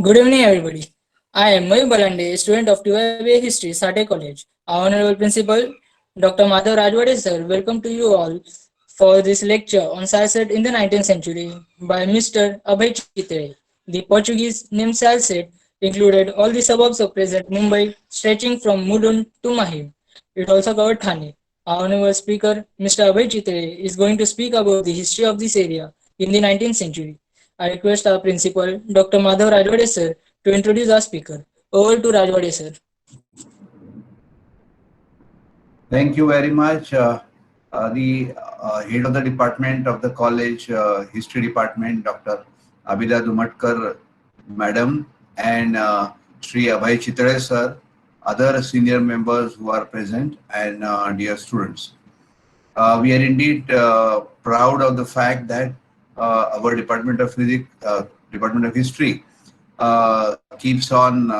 Good evening, everybody. I am Mayur Balande, student of 12A History, Sate College. Our Honorable Principal, Dr. Madhav Rajwade sir, welcome to you all for this lecture on Salset in the 19th century by Mr. Abhay Chitre. The Portuguese name Salset included all the suburbs of present Mumbai, stretching from Mulund to Mahim. It also covered Thane. Our honorable speaker, Mr. Abhay Chitre, is going to speak about the history of this area in the 19th century. I request our principal, Dr. Madhav Rajwade sir, to introduce our speaker. Over to Rajwade sir. Thank you very much. The head of the department of the college, history department, Dr. Abida Dumatkar, madam, and Sri Abhay Chitre sir, other senior members who are present, and dear students. We are indeed proud of the fact that our Department of Physics, Department of History, keeps on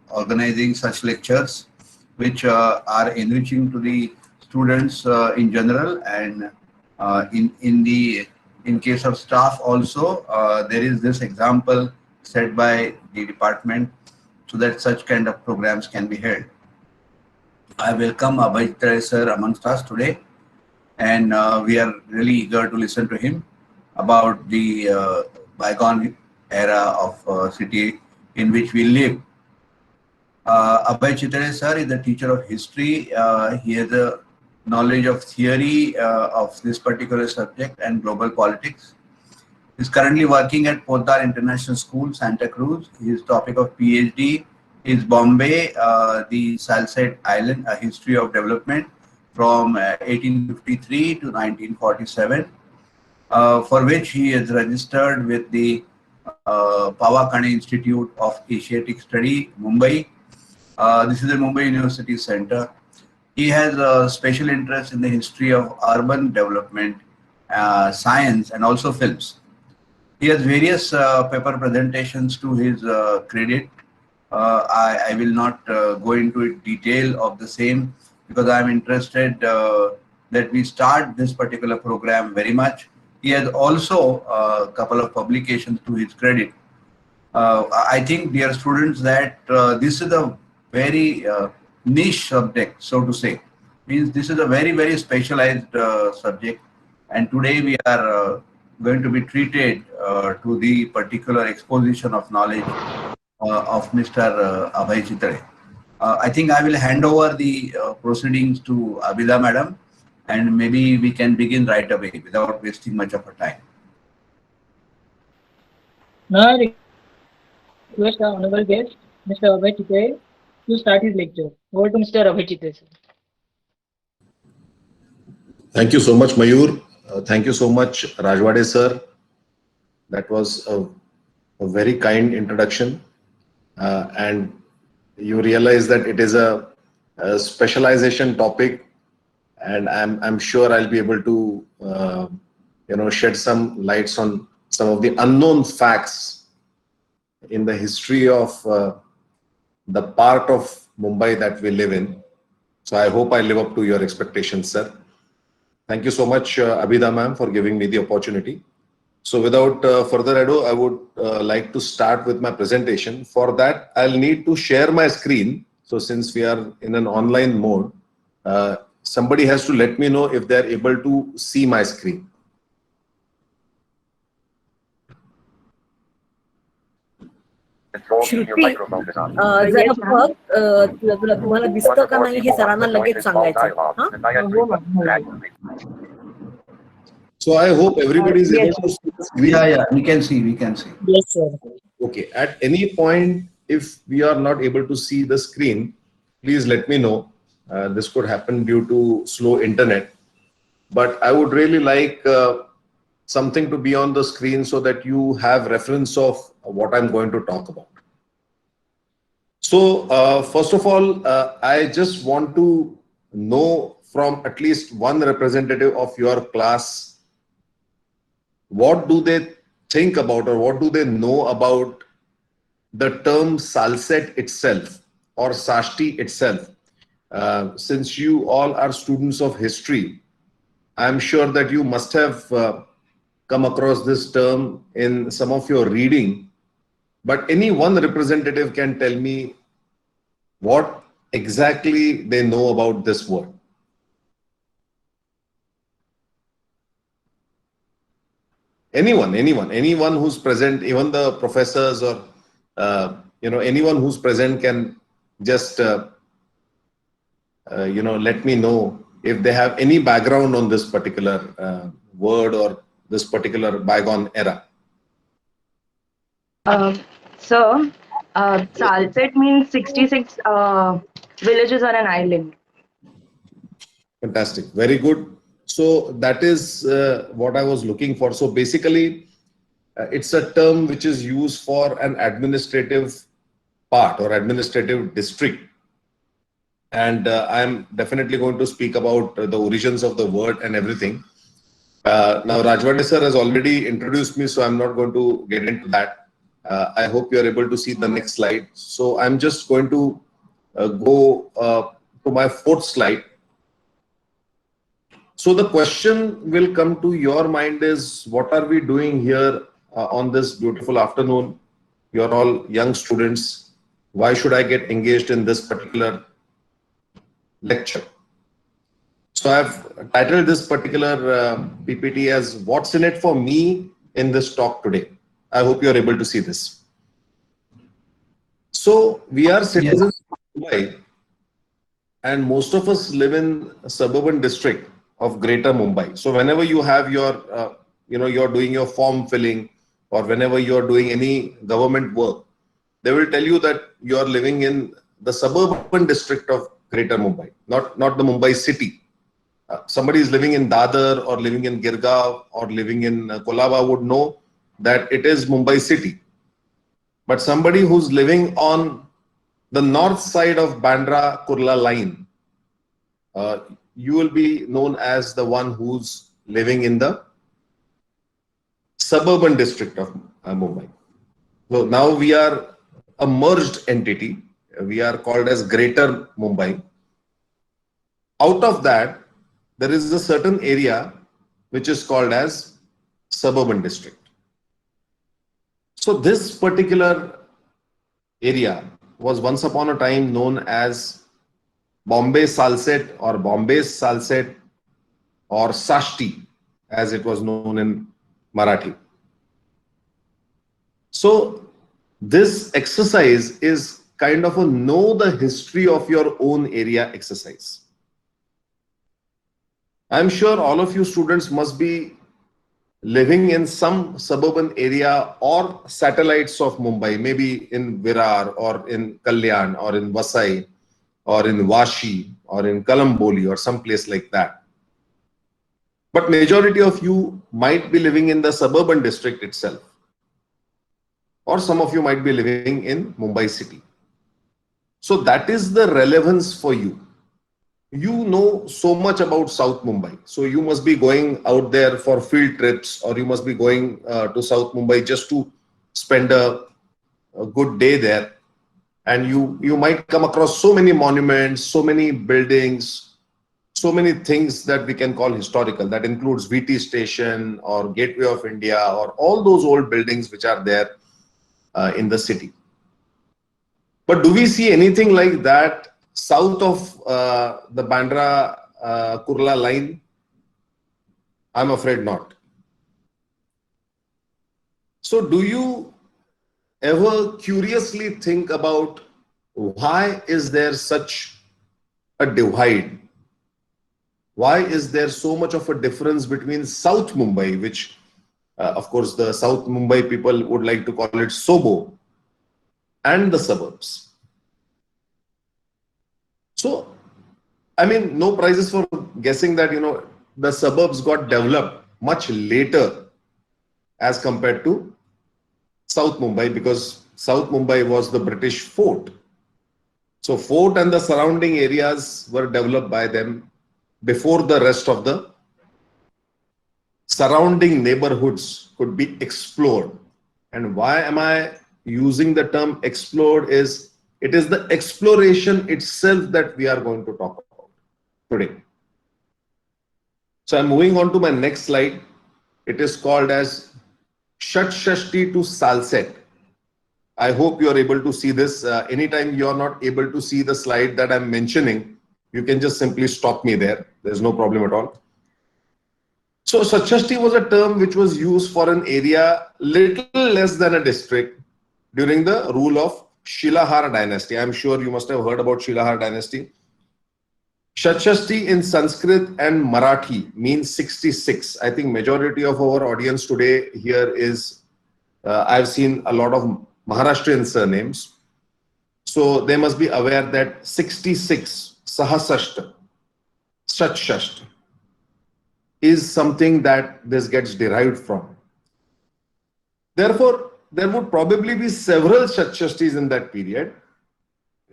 organizing such lectures, which are enriching to the students in general, and in case of staff also, there is this example set by the department so that such kind of programs can be held. I welcome Abhay Chitre sir amongst us today, and we are really eager to listen to him about the bygone era of city in which we live. Abhay Chitre sir is a teacher of history. He has a knowledge of theory of this particular subject and global politics. He is currently working at Poddar International School, Santa Cruz. His topic of PhD is Bombay, the Salsette Island, a history of development from 1853 to 1947, for which he is registered with the Pavakane Institute of Asiatic Study, Mumbai. This is the Mumbai University Center. He has a special interest in the history of urban development, science, and also films. He has various paper presentations to his credit. I will not go into detail of the same because I am interested that we start this particular program very much. He has also a couple of publications to his credit. I think, dear students, that this is a very niche subject, so to say. Means this is a very, very specialized subject, and today we are going to be treated to the particular exposition of knowledge of Mr. Abhay Chitre. I think I will hand over the proceedings to Abida madam, and maybe we can begin right away without wasting much of our time. Now I request our honorable guest, Mr. Abhay Chitre, to start his lecture. Over to Mr. Abhay Chitre sir. Thank you so much, Mayur. Thank you so much, Rajwade sir. That was a very kind introduction. And you realize that it is a specialization topic, and I'm sure I'll be able to shed some lights on some of the unknown facts in the history of the part of Mumbai that we live in. So I hope I live up to your expectations, sir. Thank you so much, Abida ma'am, for giving me the opportunity. So without further ado, I would like to start with my presentation. For that, I'll need to share my screen. So since we are in an online mode, somebody has to let me know if they're able to see my screen. श्रुती जरा बघ तुला तुम्हाला दिसतं का नाही हे सरांना लगेच सांगायचं हा So I hope everybody is able to see. Yeah, we can see, we can see. Yes, sir. Okay, at any point, if we are not able to see the screen, please let me know. This could happen due to slow internet. But I would really like something to be on the screen so that you have reference of what I'm going to talk about. So first of all, I just want to know from at least one representative of your class, what do they think about or what do they know about the term Salsette itself or Sashti itself? Since you all are students of history, I'm sure that you must have come across this term in some of your reading but any one representative can tell me what exactly they know about this word. Anyone who's present, even the professors or anyone who's present can just let me know if they have any background on this particular word or this particular bygone era. Sir, Salsette means 66 villages on an island. Fantastic, very good. So that is what I was looking for. So basically, it's a term which is used for an administrative part or administrative district. And I'm definitely going to speak about the origins of the word and everything. Now, Rajwade sir has already introduced me, so I'm not going to get into that. I hope you're able to see the next slide. So I'm just going to go to my fourth slide. So the question will come to your mind is, what are we doing here on this beautiful afternoon? You're all young students. Why should I get engaged in this particular lecture? So I've titled this particular PPT as "What's in it for me in this talk today?" I hope you're able to see this. So we are citizens of Mumbai, and most of us live in a suburban district of Greater Mumbai. So whenever you have your, you're doing your form filling, or whenever you're doing any government work, they will tell you that you're living in the suburban district of Greater Mumbai, not the Mumbai city. Somebody is living in Dadar or living in Girgaon or living in Kolaba would know that it is Mumbai city. But somebody who's living on the north side of Bandra Kurla line, you will be known as the one who's living in the suburban district of Mumbai. So now we are a merged entity. We are called as Greater Mumbai. Out of that, there is a certain area which is called as suburban district. So this particular area was once upon a time known as Bombay Salsette or Bombay's Salsette or Sashti, as it was known in Marathi. So this exercise is kind of a know the history of your own area exercise. I'm sure all of you students must be living in some suburban area or satellites of Mumbai, maybe in Virar or in Kalyan or in Vasai or in Vashi or in Kalamboli or some place like that. But majority of you might be living in the suburban district itself, or some of you might be living in Mumbai city. So that is the relevance for you. You know so much about South Mumbai. So you must be going out there for field trips, or you must be going to South Mumbai just to spend a good day there. And you might come across so many monuments, so many buildings, so many things that we can call historical. That includes VT Station or Gateway of India or all those old buildings which are there in the city. But do we see anything like that south of the Bandra Kurla line? I'm afraid not. So do you ever curiously think about why is there such a divide? Why is there so much of a difference between South Mumbai, which of course the South Mumbai people would like to call it Sobo, and the suburbs? So, I mean, no prizes for guessing that, the suburbs got developed much later as compared to South Mumbai, because South Mumbai was the British fort. So fort and the surrounding areas were developed by them before the rest of the surrounding neighborhoods could be explored. And why am I using the term explored is, it is the exploration itself that we are going to talk about today. So I'm moving on to my next slide. It is called as Shat Shashti to Salsette. I hope you are able to see this. Anytime you are not able to see the slide that I'm mentioning, you can just simply stop me there. There's no problem at all. So Satshashti was a term which was used for an area little less than a district during the rule of Shilahar dynasty. I'm sure you must have heard about Shilahar dynasty. Satshashti in Sanskrit and Marathi means 66. I think majority of our audience today here is, I've seen a lot of Maharashtrian surnames. So they must be aware that 66, Sahasashta, Satshashti, is something that this gets derived from. Therefore, there would probably be several Satshashtis in that period,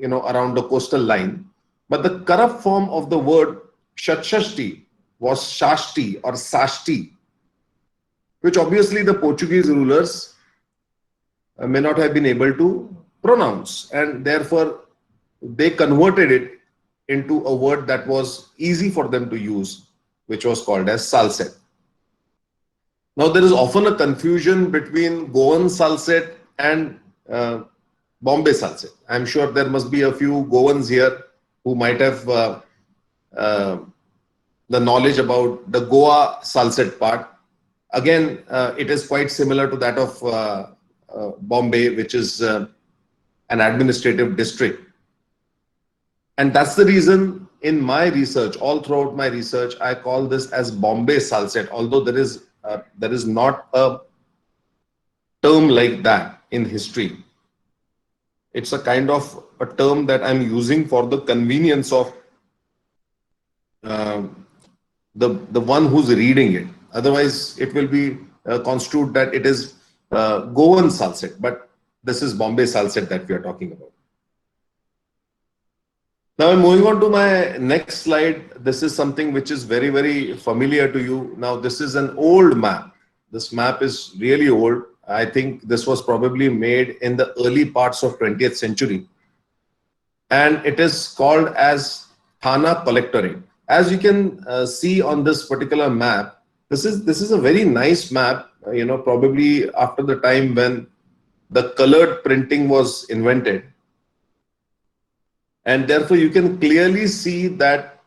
around the coastal line. But the corrupt form of the word Satshashti was Shashti or Sashti, which obviously the Portuguese rulers may not have been able to pronounce, and therefore they converted it into a word that was easy for them to use, which was called as Salset. Now there is often a confusion between Goan Salset and Bombay Salset. I'm sure there must be a few Goans here who might have the knowledge about the Goa Salset part. Again, it is quite similar to that of Bombay, which is an administrative district. And that's the reason in my research, all throughout my research, I call this as Bombay Salset, although there is not a term like that in history. It's a kind of a term that I'm using for the convenience of the one who's reading it. Otherwise, it will be construed that it is Goan Salset, but this is Bombay Salset that we are talking about. Now I'm moving on to my next slide. This is something which is very, very familiar to you. Now this is an old map. This map is really old. I think this was probably made in the early parts of 20th century. And it is called as Thana Collectorate. As you can see on this particular map, this is a very nice map, probably after the time when the colored printing was invented. And therefore you can clearly see that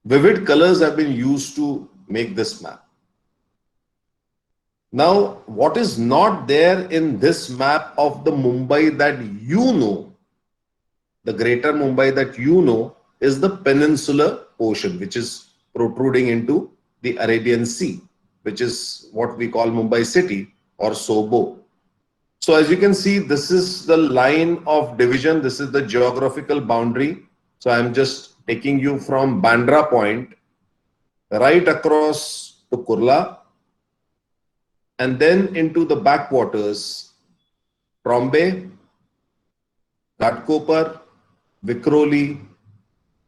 vivid colors have been used to make this map. Now, what is not there in this map of the Mumbai that you know, the greater Mumbai that you know, is the peninsular portion, which is protruding into the Arabian Sea, which is what we call Mumbai city or Sobo. So as you can see, this is the line of division. This is the geographical boundary. So I'm just taking you from Bandra Point right across to Kurla and then into the backwaters, Trombay, Ghatkopar, Vikhroli,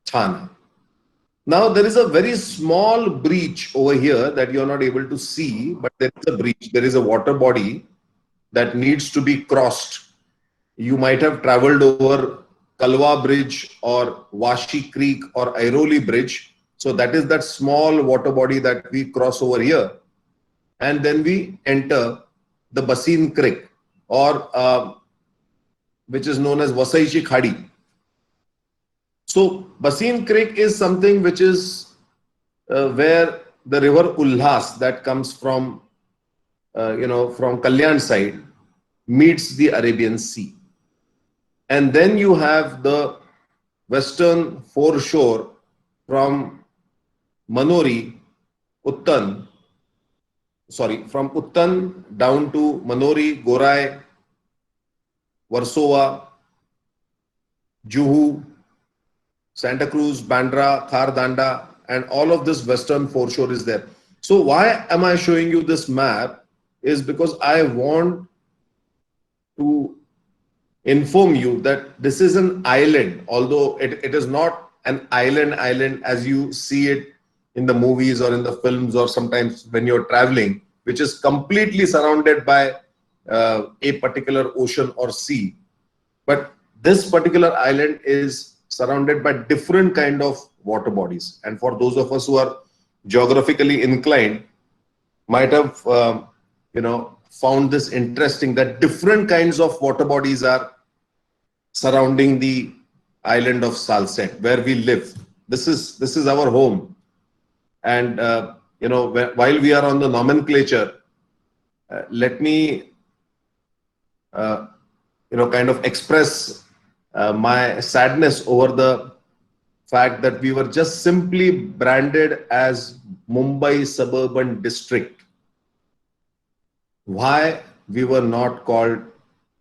Thana. Now there is a very small breach over here that you are not able to see, but there is a breach. There is a water body that needs to be crossed. You might have traveled over Kalwa Bridge or Washi Creek or Airoli Bridge. So that is that small water body that we cross over here. And then we enter the Baseen Creek, or which is known as Vasaichi Khadi. So Baseen Creek is something which is where the river Ulhas that comes from from Kalyan side meets the Arabian Sea. And then you have the western foreshore from Manori, from Uttan down to Manori, Gorai, Warsaw, Juhu, Santa Cruz, Bandra, Khardanda, and all of this western foreshore is there. So why am I showing you this map? Is because I want to inform you that this is an island, although it is not an island as you see it in the movies or in the films or sometimes when you're traveling, which is completely surrounded by a particular ocean or sea. But this particular island is surrounded by different kind of water bodies. And for those of us who are geographically inclined, might have found this interesting that different kinds of water bodies are surrounding the island of Salsette, where we live. This is our home. And, while we are on the nomenclature, let me, kind of express my sadness over the fact that we were just simply branded as Mumbai Suburban District. Why we were not called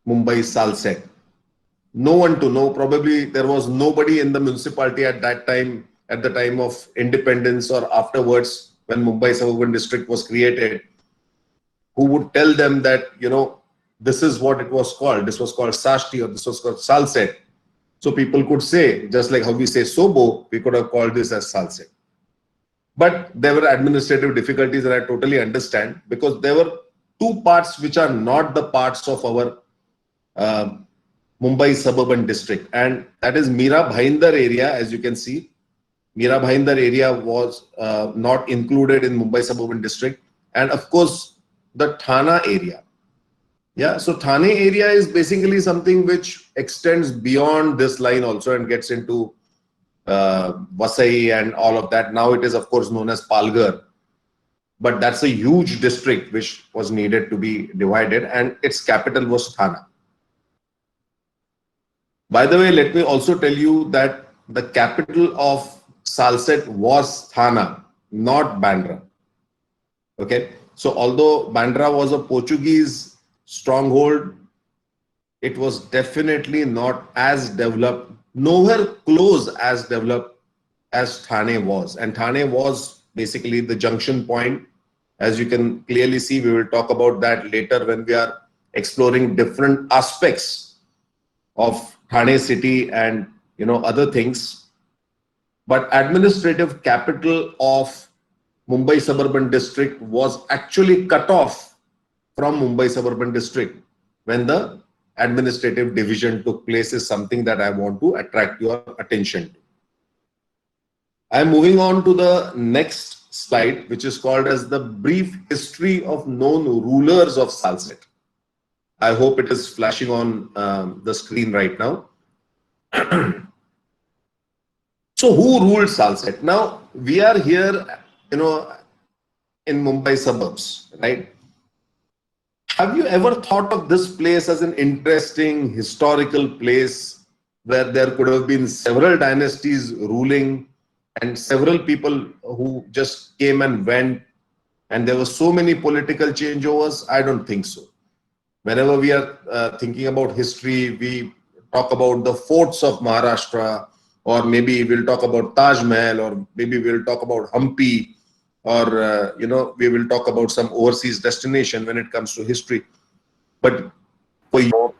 Mumbai Salsette? No one to know. Probably there was nobody in the municipality at that time, at the time of independence or afterwards when Mumbai Suburban District was created, who would tell them that, this is what it was called. This was called Sashti or this was called Salsette. So people could say, just like how we say Sobo, we could have called this as Salsette. But there were administrative difficulties, and I totally understand, because there were two parts which are not the parts of our Mumbai Suburban District, and that is Mira Bhayandar area. As you can see, Mira Bhayandar area was not included in Mumbai Suburban District, and of course the Thana area. Yeah, so Thane area is basically something which extends beyond this line also and gets into Vasai and all of that. Now it is of course known as Palghar, but that's a huge district which was needed to be divided, and its capital was Thana. By the way, let me also tell you that the capital of Salsette was Thana, not Bandra. Okay, so although Bandra was a Portuguese stronghold, it was definitely not as developed, nowhere close as developed as Thane was. And Thane was basically the junction point. As you can clearly see, we will talk about that later when we are exploring different aspects of Thane city and other things. But administrative capital of Mumbai Suburban District was actually cut off from Mumbai Suburban District when the administrative division took place, is something that I want to attract your attention to. I am moving on to the next slide, which is called as the brief history of known rulers of Salsette. I hope it is flashing on the screen right now. So who ruled Salsette? Now we are here, in Mumbai suburbs, right? Have you ever thought of this place as an interesting historical place where there could have been several dynasties ruling and several people who just came and went, and there were so many political changeovers? I don't think so. Whenever we are thinking about history, we talk about the forts of Maharashtra, or maybe we'll talk about Taj Mahal, or maybe we'll talk about Hampi, or we will talk about some overseas destination when it comes to history. But for you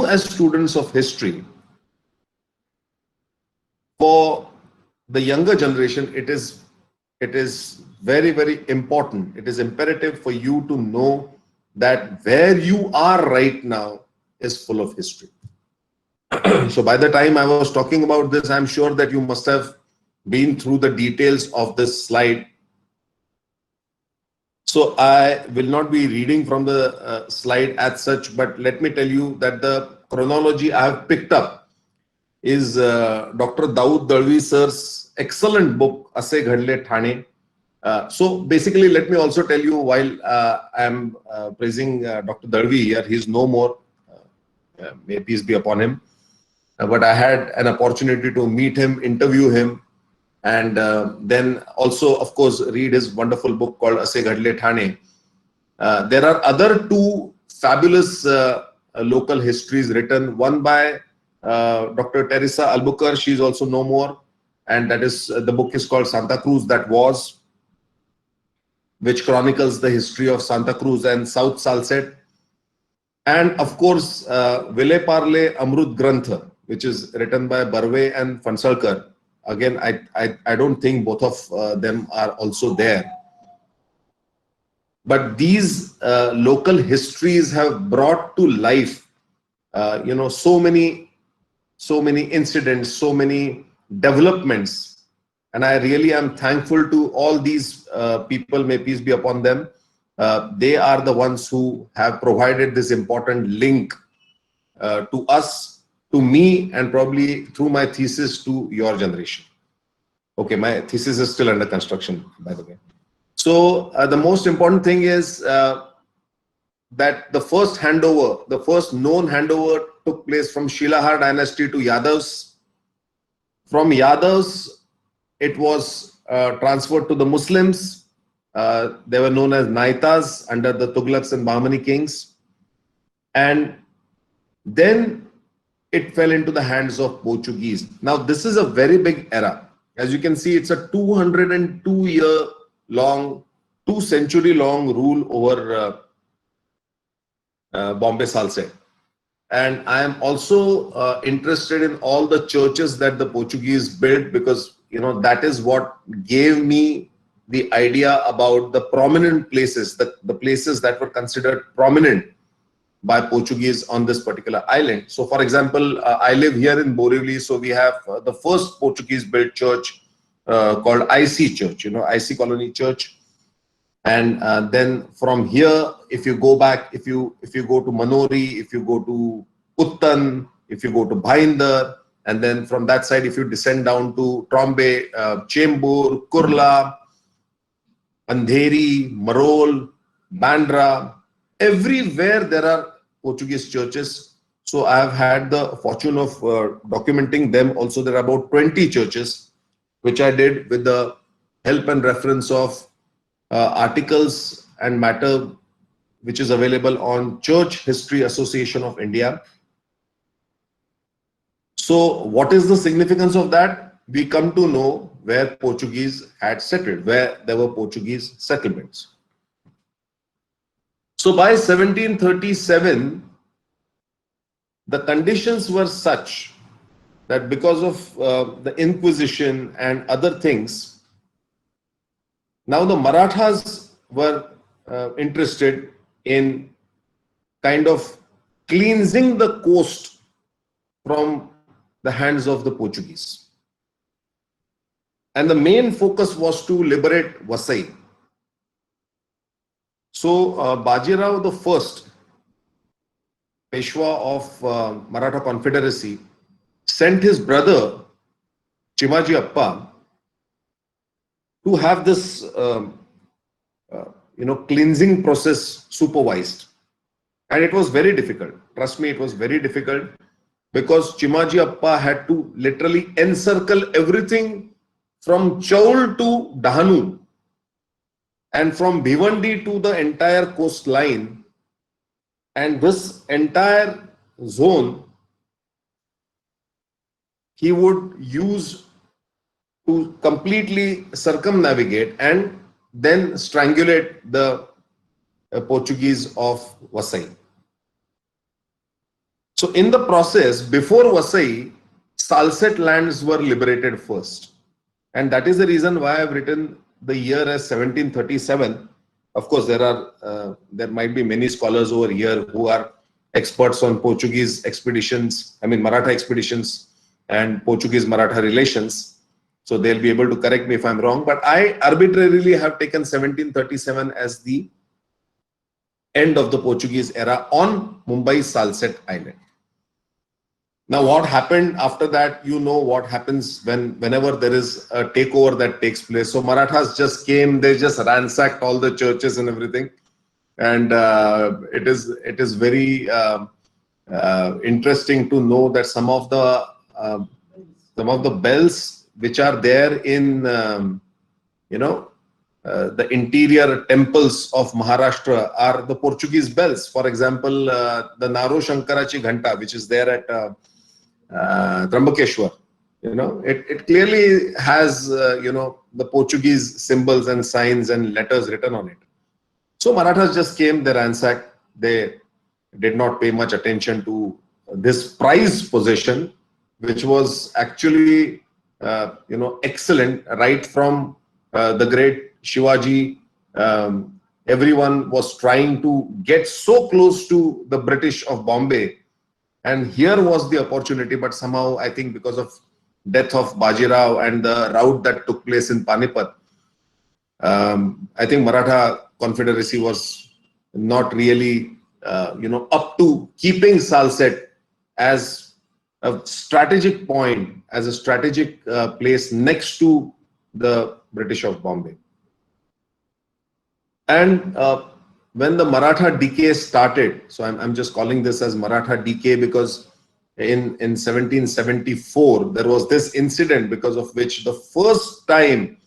as students of history, for the younger generation, it is very, very important. It is imperative for you to know that where you are right now is full of history. So by the time I was talking about this, I'm sure that you must have been through the details of this slide. So I will not be reading from the slide as such, but let me tell you that the chronology I have picked up is Dr. Dawood Dalvi sir's excellent book, Ase Ghadle Thane. So basically, let me also tell you, while I am praising Dr. Dalvi here, he's no more, may peace be upon him. But I had an opportunity to meet him, interview him, and then also, of course, read his wonderful book called Ase Ghadle Thane. There are other two fabulous local histories written, one by Dr. Teresa Albuquerque, she's also no more, and that is, the book is called Santa Cruz That Was, which chronicles the history of Santa Cruz and South Salsette. And of course, Vile Parle Amrut Grantha, which is written by Barve and Fansalkar. Again, I don't think both of them are also there. But these local histories have brought to life, so many incidents, so many developments, And I really am thankful to all these people, may peace be upon them. They are the ones who have provided this important link to us, to me, and probably through my thesis to your generation. Okay, my thesis is still under construction, by the way. So the most important thing is that the first handover, the first known handover took place from Shilahar dynasty to Yadavs. From Yadavs, it was transferred to the Muslims. They were known as Naitas under the Tughlaqs and Bahmani kings. And then it fell into the hands of Portuguese. Now, this is a very big era. As you can see, it's a 202-year long, 2-century-long rule over Bombay Salsette. And I am also interested in all the churches that the Portuguese built, because that is what gave me the idea about the prominent places, the places that were considered prominent by Portuguese on this particular island. So for example, I live here in Borivali, so we have the first Portuguese built church called IC Church, IC Colony Church. And then from here, if you go back, if you go to Manori, if you go to Uttan, if you go to Bhainder, and then from that side, if you descend down to Trombe, Chembur, Kurla, Andheri, Marol, Bandra, everywhere there are Portuguese churches. So I have had the fortune of documenting them. Also, there are about 20 churches, which I did with the help and reference of articles and matter which is available on Church History Association of India. So what is the significance of that? We come to know where Portuguese had settled, where there were Portuguese settlements. So by 1737, the conditions were such that because of the Inquisition and other things, now the Marathas were interested in kind of cleansing the coast from the hands of the Portuguese. And the main focus was to liberate Vasai. So Bajirao the First, Peshwa of Maratha Confederacy, sent his brother Chimaji Appa to have this cleansing process supervised. And it was very difficult. Trust me, it was very difficult, because Chimaji Appa had to literally encircle everything from Chaul to Dahanu, and from Bhivandi to the entire coastline. And this entire zone he would use to completely circumnavigate and then strangulate the Portuguese of Vasai. So in the process, before Vasai, Salsette lands were liberated first. And that is the reason why I've written the year as 1737. Of course, there might be many scholars over here who are experts on Portuguese expeditions, Maratha expeditions and Portuguese Maratha relations. So they'll be able to correct me if I'm wrong. But I arbitrarily have taken 1737 as the end of the Portuguese era on Mumbai Salsette Island. Now, what happened after that, what happens whenever there is a takeover that takes place. So Marathas just came, they just ransacked all the churches and everything. And it is very interesting to know that some of the bells which are there in the interior temples of Maharashtra are the Portuguese bells. For example, the Naro Shankarachi Ghanta, which is there at Trambakeshwar, it clearly has the Portuguese symbols and signs and letters written on it. So Marathas just came, they ransacked, they did not pay much attention to this prized possession, which was actually excellent right from the great Shivaji. Everyone was trying to get so close to the British of Bombay, and here was the opportunity. But somehow, I think because of death of Bajirao and the rout that took place in Panipat, I think Maratha Confederacy was not really, up to keeping Salsette as a strategic point, as a strategic place next to the British of Bombay. And when the Maratha decay started, so I'm just calling this as Maratha decay because in 1774, there was this incident because of which the first time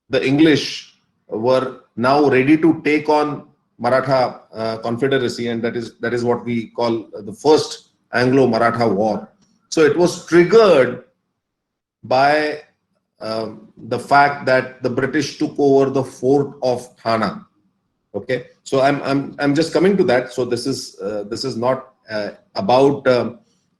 the English were now ready to take on Maratha Confederacy, and that is what we call the first Anglo-Maratha War. So it was triggered by the fact that the British took over the fort of Thana. Okay, so I'm just coming to that. So this is not about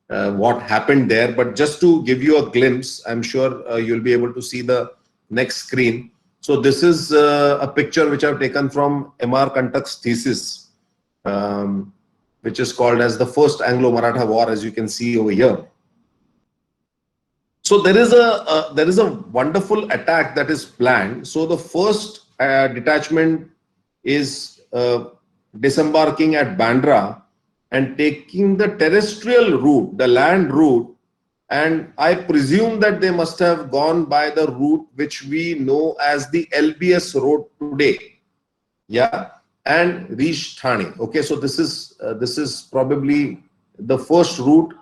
what happened there, but just to give you a glimpse. I'm sure you'll be able to see the next screen. So this is a picture which I've taken from M.R. Kantak's thesis, which is called as the First Anglo-Maratha War, as you can see over here. So there is a wonderful attack that is planned. So the first detachment is disembarking at Bandra and taking the terrestrial route, the land route, and I presume that they must have gone by the route which we know as the LBS road today, yeah, and reached Thane. Okay, so this is probably the first route.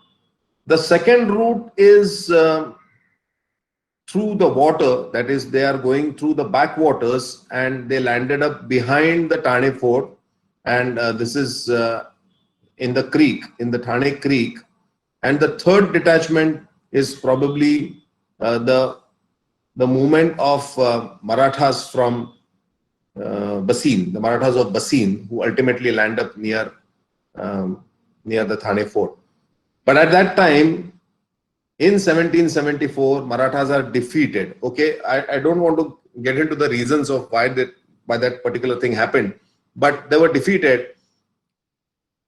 The second route is through the water, that is, they are going through the backwaters and they landed up behind the Thane fort, and this is in the creek, in the Thane Creek. And the third detachment is probably the movement of Marathas from Bassein, the Marathas of Bassein, who ultimately land up near the Thane fort. But at that time, in 1774, Marathas are defeated. Okay, I don't want to get into the reasons of why that particular thing happened, but they were defeated.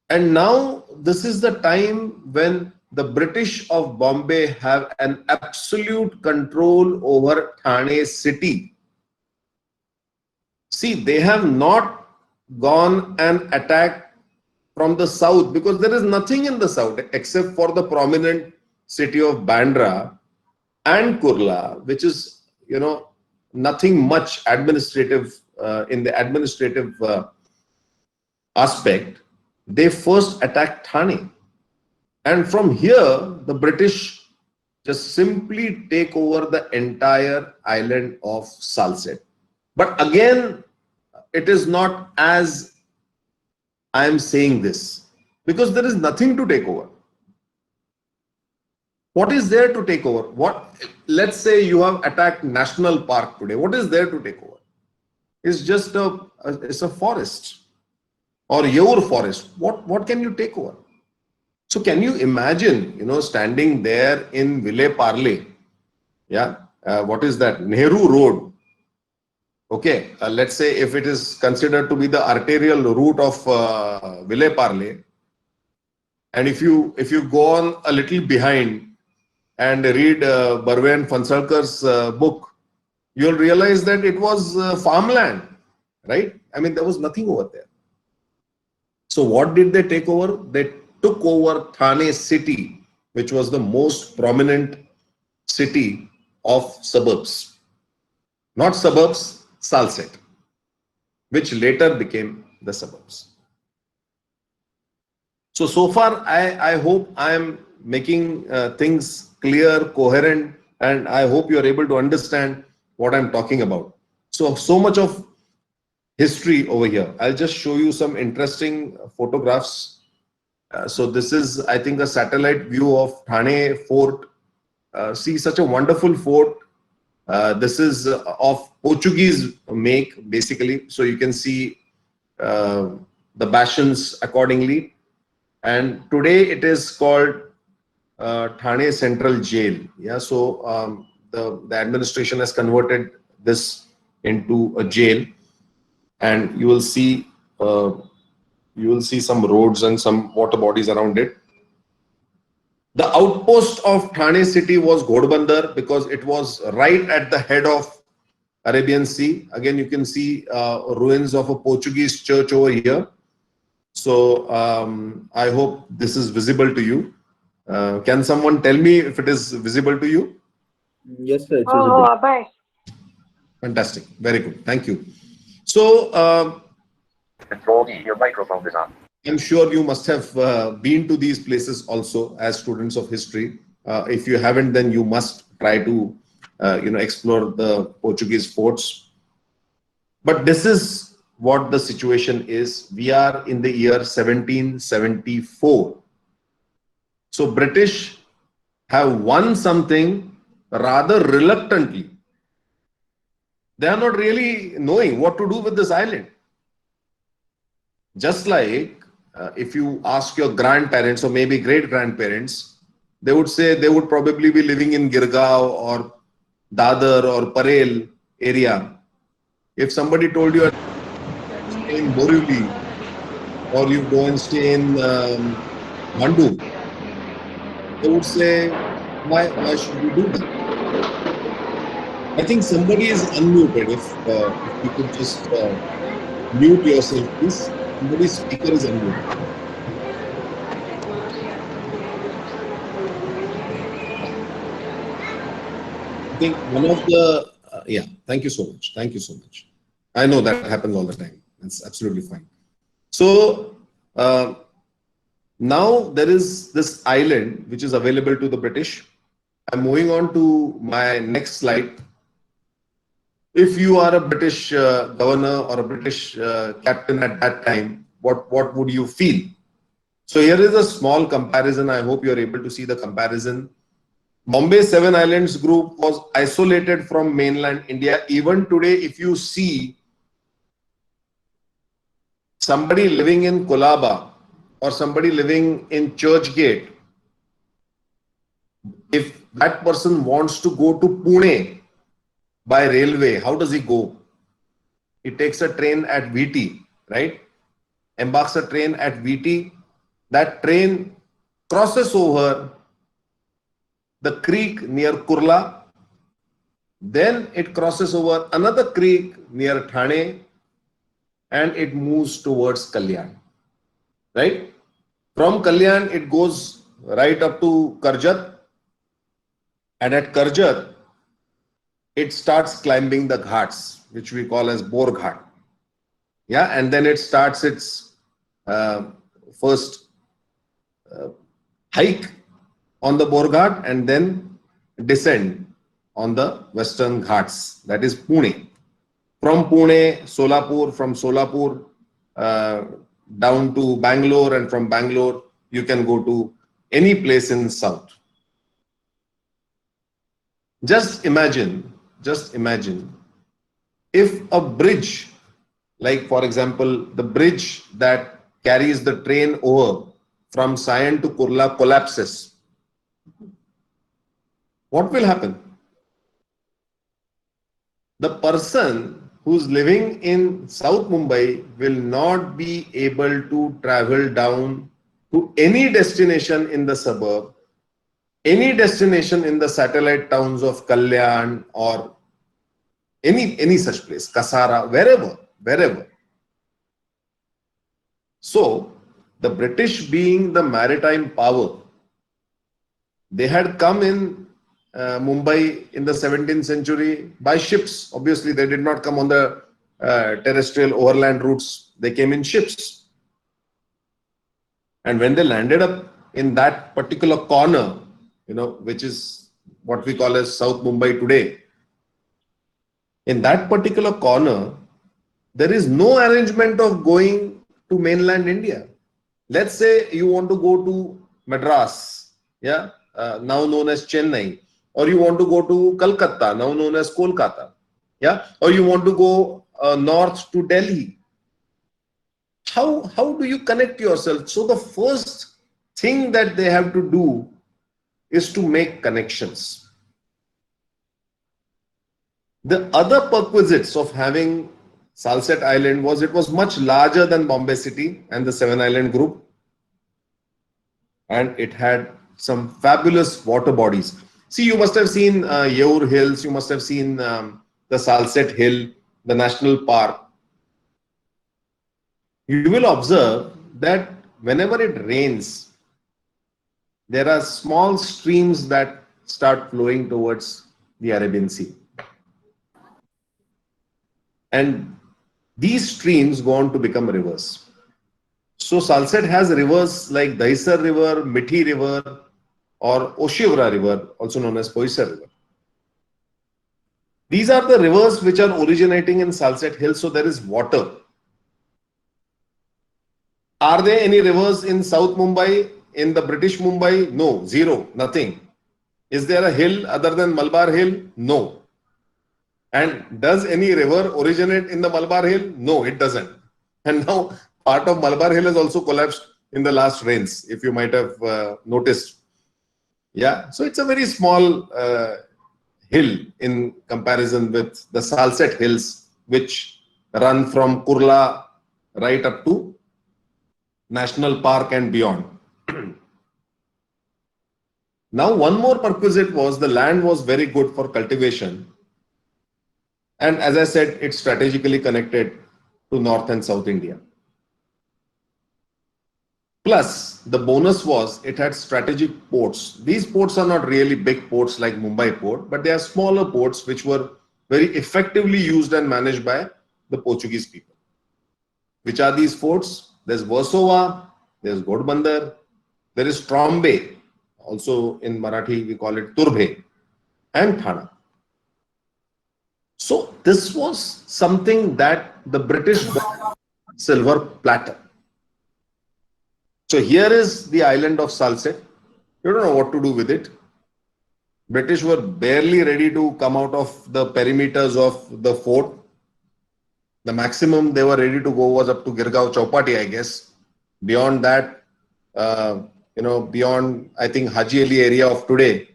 And now this is the time when the British of Bombay have an absolute control over Thane city. See, they have not gone and attacked from the south, because there is nothing in the south except for the prominent city of Bandra and Kurla, which is, nothing much administrative in the administrative aspect. They first attacked Thane. And from here, the British just simply take over the entire island of Salsette. But again, it is not as I am saying this, because there is nothing to take over. What is there to take over? Let's say you have attacked National Park today. What is there to take over? It's just it's a forest, or your forest. What can you take over? So can you imagine, standing there in Vile Parle, yeah, what is that? Nehru Road. Okay, let's say if it is considered to be the arterial route of Vile Parle, and if you go on a little behind and read Barve and Fansalkar's book, you'll realize that it was farmland, right? I mean, there was nothing over there. So what did they take over? They took over Thane city, which was the most prominent city of suburbs. Not suburbs, Salsette, which later became the suburbs. So far, I hope I am making things clear, coherent, and I hope you are able to understand what I'm talking about. So much of history over here. I'll just show you some interesting photographs. So this is, I think, a satellite view of Thane Fort. See, such a wonderful fort. This is of Portuguese make, basically. So you can see the bastions accordingly. And today it is called Thane Central Jail. Yeah, so the administration has converted this into a jail, and you will see some roads and some water bodies around it. The outpost of Thane city was Ghodbandar because it was right at the head of Arabian Sea. Again, you can see ruins of a Portuguese church over here. So I hope this is visible to you. Can someone tell me if it is visible to you? Yes, sir. It's Oh, visible. Abhay. Fantastic. Very good. Thank you. So Control D, your microphone is on. I'm sure you must have been to these places also as students of history. If you haven't, then you must try to explore the Portuguese forts. But this is what the situation is. We are in the year 1774. So British have won something rather reluctantly. They are not really knowing what to do with this island. Just like if you ask your grandparents or maybe great-grandparents, they would say they would probably be living in Girgaon or Dadar or Parel area. If somebody told you stay in Borivali or you go and stay in Mandu, they would say, why should we do that? I think somebody is unmuted. If you could just mute yourself, please. Somebody's speaker is unmuted. I think one of the yeah. Thank you so much. Thank you so much. I know that happens all the time. That's absolutely fine. So now there is this island which is available to the British. I'm moving on to my next slide. If you are a British governor or a British captain at that time, what would you feel? So here is a small comparison. I hope you're able to see the comparison. Bombay Seven Islands Group was isolated from mainland India. Even today, if you see somebody living in Colaba or somebody living in Churchgate, if that person wants to go to Pune by railway, how does he go? He takes a train at VT, right? Embarks a train at VT. That train crosses over the creek near Kurla. Then it crosses over another creek near Thane and it moves towards Kalyan, right? From Kalyan, it goes right up to Karjat. And at Karjat, it starts climbing the ghats, which we call as Bor Ghat. Yeah, and then it starts its first hike on the Bor Ghat and then descend on the western ghats, that is Pune. From Pune, Solapur, from Solapur down to Bangalore, and from Bangalore you can go to any place in south. Just imagine if a bridge, like for example, the bridge that carries the train over from Sion to Kurla collapses. What will happen? The person who's living in South Mumbai will not be able to travel down to any destination in the suburb, any destination in the satellite towns of Kalyan or any such place, Kasara, wherever. So the British, being the maritime power, they had come in Mumbai in the 17th century by ships. Obviously, they did not come on the terrestrial overland routes. They came in ships. And when they landed up in that particular corner, which is what we call as South Mumbai today, in that particular corner, there is no arrangement of going to mainland India. Let's say you want to go to Madras, yeah, now known as Chennai, or you want to go to Calcutta, now known as Kolkata, yeah, or you want to go north to Delhi. How do you connect yourself? So the first thing that they have to do is to make connections. The other perquisites of having Salsette Island was it was much larger than Bombay City and the Seven Island Group, and it had some fabulous water bodies. See, you must have seen Yeur Hills, you must have seen the Salsette Hill, the National Park. You will observe that whenever it rains, there are small streams that start flowing towards the Arabian Sea. And these streams go on to become rivers. So Salsette has rivers like Dahisar River, Mithi River, or Oshivra River, also known as Boisar River. These are the rivers which are originating in Salsette Hills, so there is water. Are there any rivers in South Mumbai, in the British Mumbai? No, zero, nothing. Is there a hill other than Malabar Hill? No. And does any river originate in the Malabar Hill? No, it doesn't. And now part of Malabar Hill has also collapsed in the last rains, if you might have noticed. Yeah, so it's a very small hill in comparison with the Salsette Hills, which run from Kurla right up to National Park and beyond. Now, one more perquisite was the land was very good for cultivation. And as I said, it's strategically connected to North and South India. Plus, the bonus was it had strategic ports. These ports are not really big ports like Mumbai port, but they are smaller ports which were very effectively used and managed by the Portuguese people. Which are these forts? There's Versova, there's Ghodbandar, there is Trombay, also in Marathi we call it Turbhe, and Thana. So this was something that the British got silver platter. So here is the island of Salsette. You don't know what to do with it. British were barely ready to come out of the perimeters of the fort. The maximum they were ready to go was up to Girgaon Chowpatty, I guess. Beyond that, beyond, I think, Haji Ali area of today,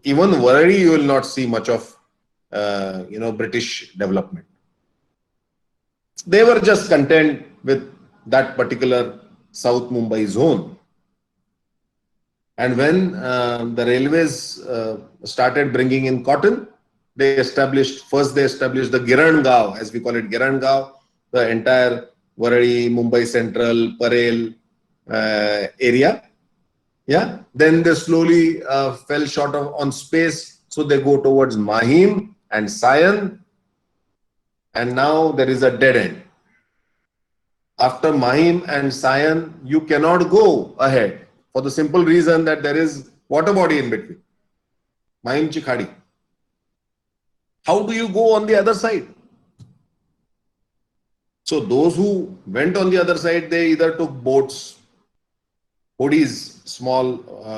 even Waradi, you will not see much of, British development. They were just content with that particular South Mumbai zone. And when the railways started bringing in cotton, they established the Girangaon, as we call it, Girangaon, the entire Waradi, Mumbai Central, Parel area. Yeah. Then they slowly fell short on space. So they go towards Mahim and Sion. And now there is a dead end. After Mahim and Sion, you cannot go ahead for the simple reason that there is water body in between. Mahim Chikhadi. How do you go on the other side? So those who went on the other side, they either took boats, Hodis, small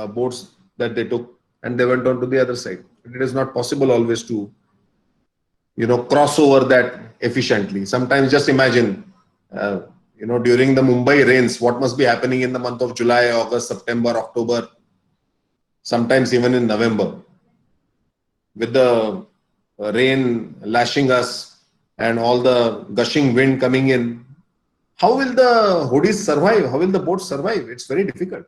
boats that they took, and they went on to the other side. It is not possible always to, cross over that efficiently. Sometimes just imagine, during the Mumbai rains, what must be happening in the month of July, August, September, October, sometimes even in November, with the rain lashing us and all the gushing wind coming in. How will the Hodis survive? How will the boats survive? It's very difficult.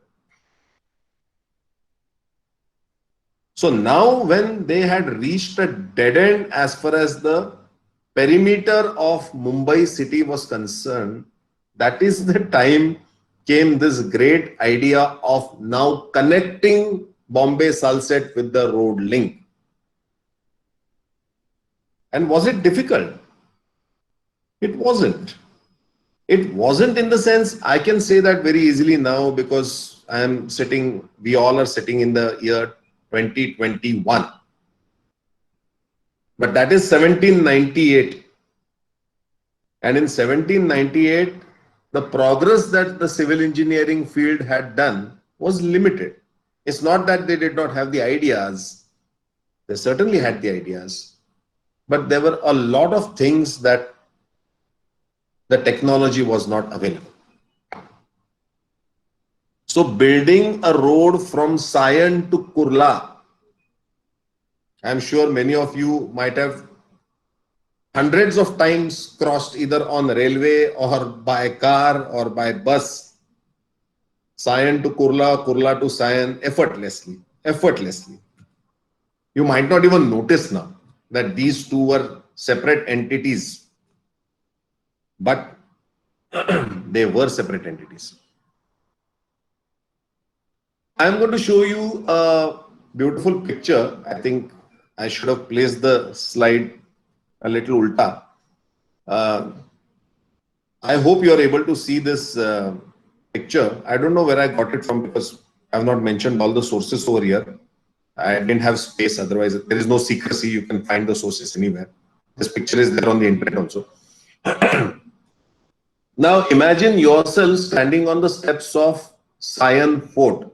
So now when they had reached a dead end as far as the perimeter of Mumbai city was concerned, that is the time came this great idea of now connecting Bombay Salsette with the road link. And was it difficult? It wasn't. It wasn't in the sense, I can say that very easily now because we all are sitting in the year 2021. But that is 1798. And in 1798, the progress that the civil engineering field had done was limited. It's not that they did not have the ideas. They certainly had the ideas. But there were a lot of things that the technology was not available. So building a road from Sion to Kurla, I'm sure many of you might have hundreds of times crossed either on railway or by car or by bus. Sion to Kurla, Kurla to Sion effortlessly. Effortlessly. You might not even notice now that these two were separate entities, but they were separate entities. I'm going to show you a beautiful picture. I think I should have placed the slide a little ulta. I hope you are able to see this picture. I don't know where I got it from because I have not mentioned all the sources over here. I didn't have space, otherwise there is no secrecy. You can find the sources anywhere. This picture is there on the internet also. Now imagine yourself standing on the steps of Sion Fort.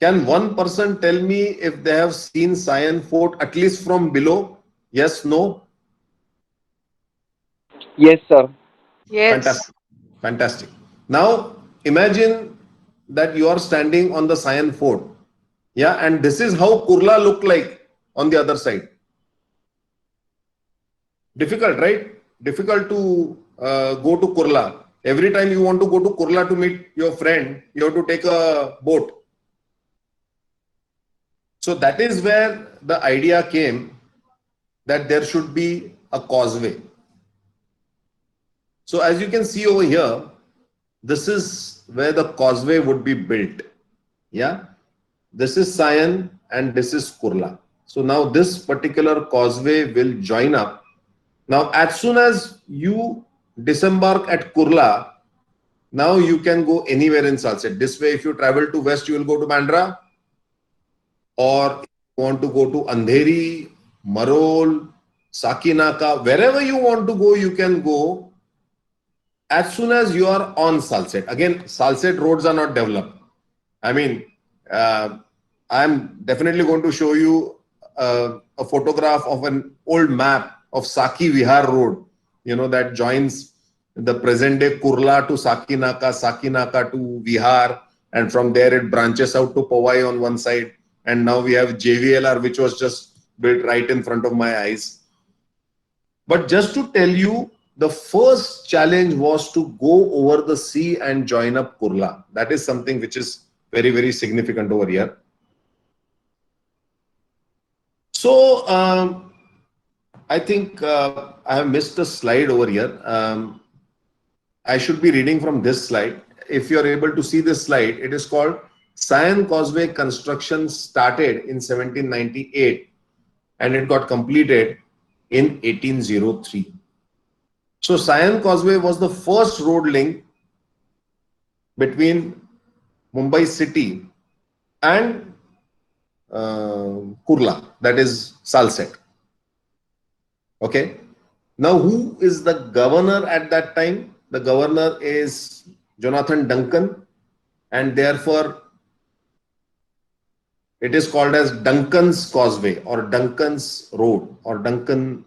Can one person tell me if they have seen Sion Fort at least from below? Yes, no? Yes, sir. Yes. Fantastic. Fantastic. Now imagine that you are standing on the Sion Fort. Yeah, and this is how Kurla looked like on the other side. Difficult, right? Difficult to go to Kurla. Every time you want to go to Kurla to meet your friend, you have to take a boat. So that is where the idea came that there should be a causeway. So as you can see over here, this is where the causeway would be built. Yeah. This is Sion and this is Kurla. So now this particular causeway will join up. Now as soon as you disembark at Kurla, now you can go anywhere in Salsette. This way, if you travel to west, you will go to Bandra, or if you want to go to Andheri, Marol, Sakinaka, wherever you want to go, you can go as soon as you are on Salsette. Again, Salsette roads are not developed. I mean, I'm definitely going to show you a photograph of an old map of Saki Vihar Road, you know, that joins the present day Kurla to Sakinaka, Sakinaka to Vihar, and from there it branches out to Powai on one side. And now we have JVLR, which was just built right in front of my eyes. But just to tell you, the first challenge was to go over the sea and join up Kurla. That is something which is very, very significant over here. So, I think I have missed a slide over here. I should be reading from this slide. If you are able to see this slide, it is called Sion Causeway construction started in 1798 and it got completed in 1803. So Sion Causeway was the first road link between Mumbai city and Kurla, that is Salsette. Okay. Now, who is the governor at that time? The governor is Jonathan Duncan, and therefore it is called as Duncan's Causeway or Duncan's Road or Duncan,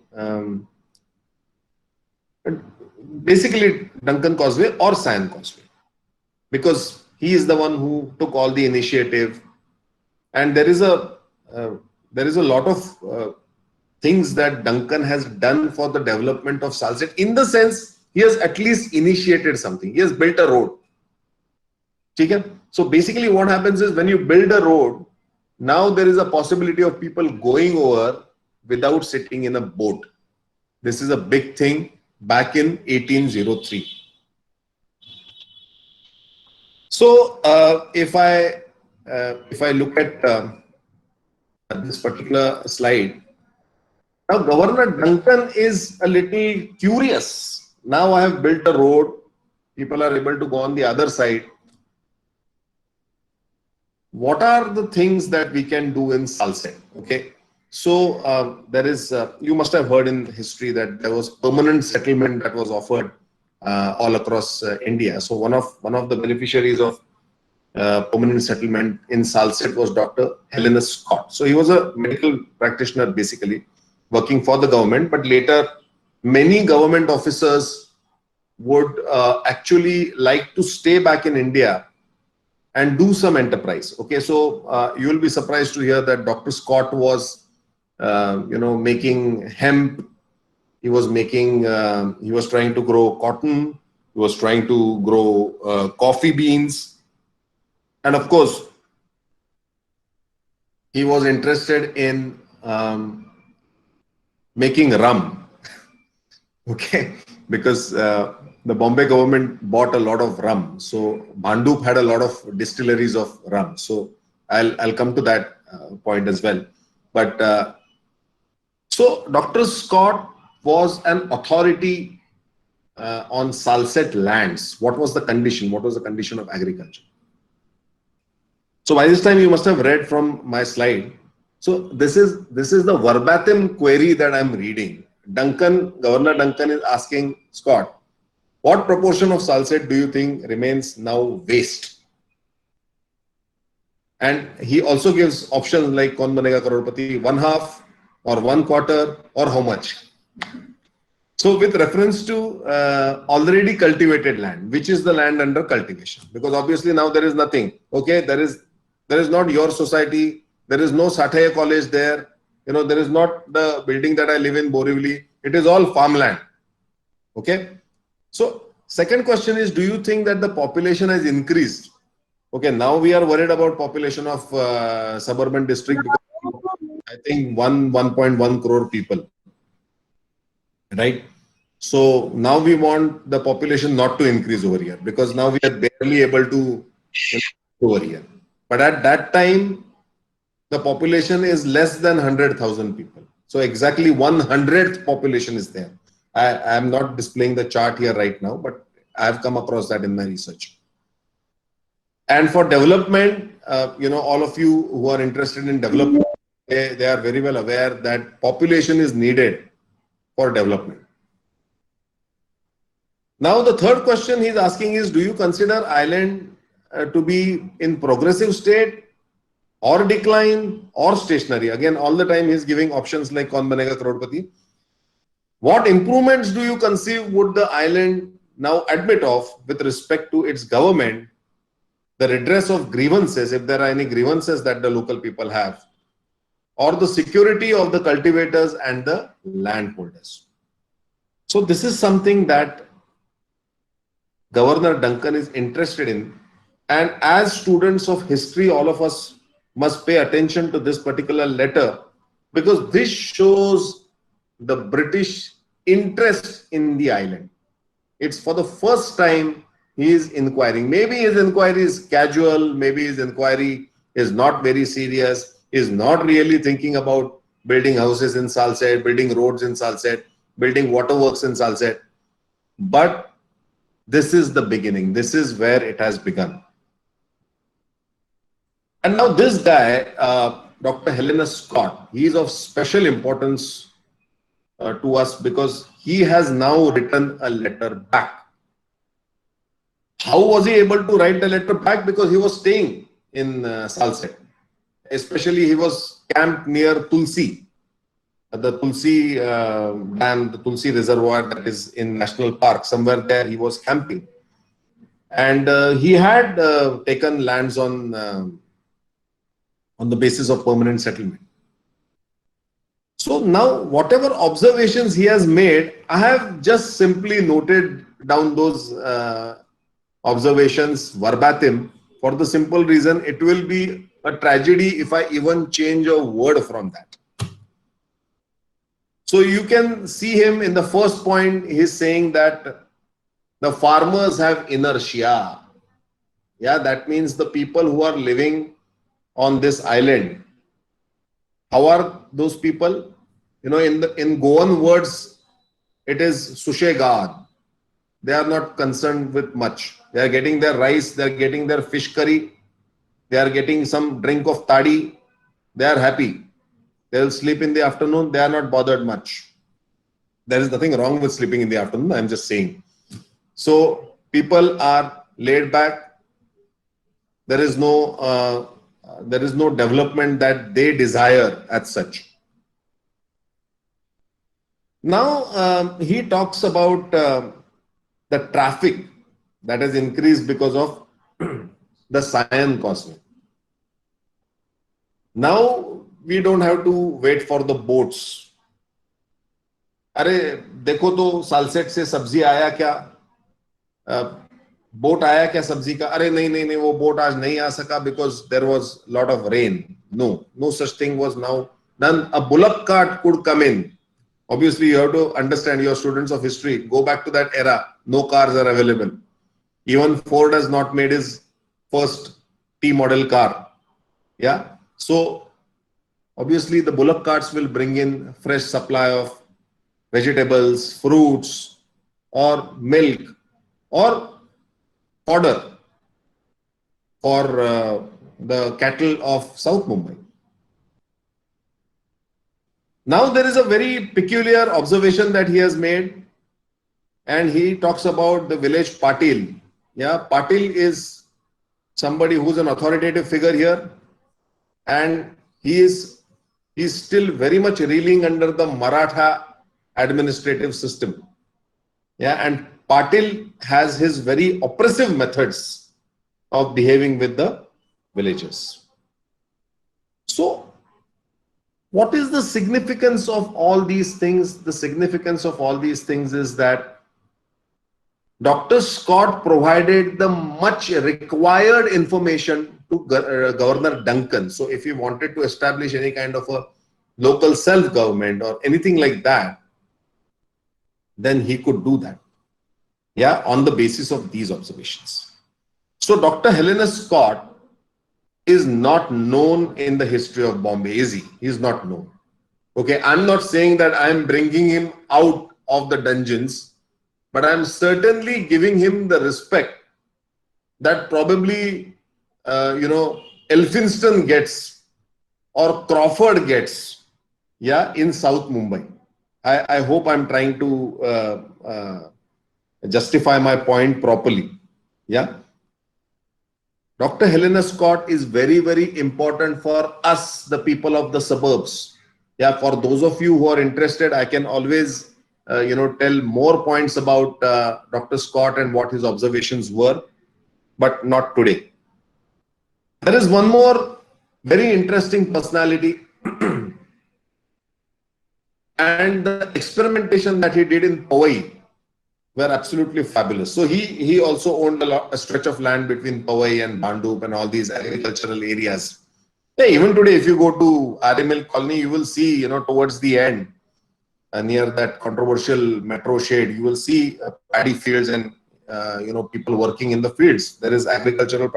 basically Duncan Causeway or Sion Causeway, because he is the one who took all the initiative. And there is a lot of things that Duncan has done for the development of Salsette, in the sense he has at least initiated something. He has built a road. Okay? So basically what happens is when you build a road, now there is a possibility of people going over without sitting in a boat. This is a big thing back in 1803. So if I look at this particular slide, now Governor Duncan is a little curious. Now I have built a road, people are able to go on the other side. What are the things that we can do in Salsette? Okay, so there is, you must have heard in history that there was permanent settlement that was offered all across India. So one of the beneficiaries of permanent settlement in Salsette was Dr. Helenus Scott. So he was a medical practitioner basically working for the government, but later many government officers would actually like to stay back in India and do some enterprise. Okay, so you will be surprised to hear that Dr. Scott was, making hemp. He was making, he was trying to grow cotton. He was trying to grow coffee beans. And of course, he was interested in making rum. Okay, because the Bombay government bought a lot of rum. So Bhandup had a lot of distilleries of rum. So I'll come to that point as well. But so Dr. Scott was an authority on Salsette lands. What was the condition? What was the condition of agriculture? So by this time you must have read from my slide. So this is the verbatim query that I'm reading. Governor Duncan is asking Scott, what proportion of Salsette do you think remains now waste? And he also gives options like Kaun Banega Crorepati, 1/2 or 1/4 or how much. So with reference to already cultivated land, which is the land under cultivation, because obviously now there is nothing. Okay, there is not your society. There is no Sathaya College there. There is not the building that I live in, Borivali. It is all farmland. Okay. So second question is, do you think that the population has increased? Okay. Now we are worried about population of suburban district. Because I think 1.1 crore people. Right. So now we want the population not to increase over here because now we are barely able to over here. But at that time, the population is less than 100,000 people. So exactly 1/100th population is there. I am not displaying the chart here right now, but I have come across that in my research. And for development, all of you who are interested in development, they are very well aware that population is needed for development. Now, the third question he's asking is, do you consider island to be in progressive state or decline or stationary? Again, all the time he's giving options like Kaun Banega Crorepati. What improvements do you conceive would the island now admit of with respect to its government, the redress of grievances, if there are any grievances that the local people have, or the security of the cultivators and the landholders? So this is something that Governor Duncan is interested in. And as students of history, all of us must pay attention to this particular letter because this shows the British interest in the island. It's for the first time he is inquiring. Maybe his inquiry is casual, maybe his inquiry is not very serious, is not really thinking about building houses in Salsette, building roads in Salsette, building waterworks in Salsette. But this is the beginning. This is where it has begun. And now this guy, Dr. Helena Scott, he is of special importance to us because he has now written a letter back. How was he able to write the letter back? Because he was staying in Salsette. Especially he was camped near Tulsi, the Tulsi dam, the Tulsi reservoir that is in National Park. Somewhere there he was camping. And he had taken lands on the basis of permanent settlement. So now whatever observations he has made, I have just simply noted down those observations verbatim for the simple reason it will be a tragedy if I even change a word from that. So you can see him in the first point, he's saying that the farmers have inertia. Yeah, that means the people who are living on this island. How are those people? In Goan words, it is sushegad. They are not concerned with much. They are getting their rice, they are getting their fish curry, they are getting some drink of toddy. They are happy. They will sleep in the afternoon. They are not bothered much. There is nothing wrong with sleeping in the afternoon. I am just saying. So people are laid back. There is no development that they desire as such. Now he talks about the traffic that has increased because of the Sion Causeway. Now we don't have to wait for the boats. अरे देखो तो सालसेट से सब्जी आया क्या? Boat आया क्या सब्जी का? अरे नहीं नहीं नहीं, वो बोट आज नहीं आ सका because there was lot of rain. No, no such thing was now done. A bullock cart could come in. Obviously, you have to understand, your students of history, go back to that era. No cars are available. Even Ford has not made his first T model car. Yeah. So obviously the bullock carts will bring in fresh supply of vegetables, fruits, or milk, or fodder for the cattle of South Mumbai. Now there is a very peculiar observation that he has made, and he talks about the village Patil. Yeah, Patil is somebody who's an authoritative figure here, and he's still very much reeling under the Maratha administrative system. Yeah, and Patil has his very oppressive methods of behaving with the villagers. So what is the significance of all these things? The significance of all these things is that Dr. Scott provided the much required information to Governor Duncan. So if he wanted to establish any kind of a local self-government or anything like that, then he could do that. Yeah, on the basis of these observations. So Dr. Helena Scott is not known in the history of Bombay, is he? He is not known. Okay, I'm not saying that I'm bringing him out of the dungeons, but I'm certainly giving him the respect that probably, Elphinstone gets or Crawford gets, yeah, in South Mumbai. I hope I'm trying to justify my point properly. Yeah. Dr. Helena Scott is very, very important for us, the people of the suburbs. Yeah, for those of you who are interested, I can always, tell more points about Dr. Scott and what his observations were, but not today. There is one more very interesting personality and the experimentation that he did in Powai were absolutely fabulous. So he also owned a stretch of land between Powai and Bhandup and all these agricultural areas. Yeah, even today, if you go to Arimil Colony, you will see, towards the end, near that controversial metro shade, you will see paddy fields and, people working in the fields. There is agricultural.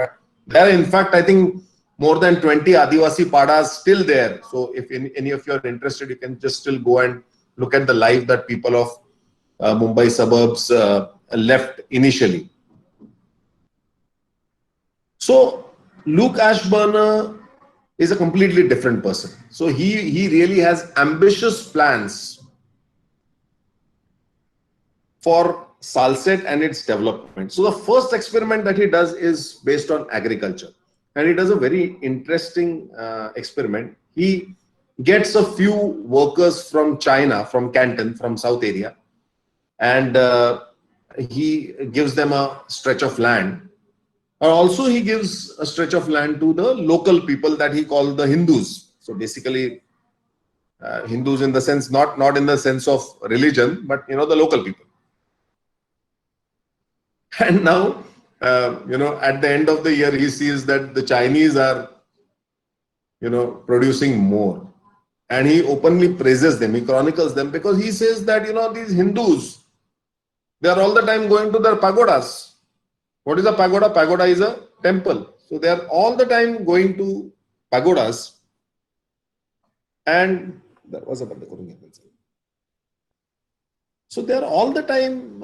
There, in fact, I think more than 20 Adivasi padas still there. So if any of you are interested, you can just still go and look at the life that people of Mumbai suburbs left initially. So Luke Ashburner is a completely different person. So he really has ambitious plans for Salsette and its development. So the first experiment that he does is based on agriculture, and he does a very interesting experiment. He gets a few workers from China, from Canton, from South area, and he gives them a stretch of land. Also, he gives a stretch of land to the local people that he called the Hindus. So basically, Hindus in the sense, not in the sense of religion, but the local people. And now, at the end of the year, he sees that the Chinese are, producing more. And he openly praises them, he chronicles them, because he says that, these Hindus, they are all the time going to their pagodas. What is a pagoda? Pagoda is a temple. So they are all the time going to pagodas. And there was a so they are all the time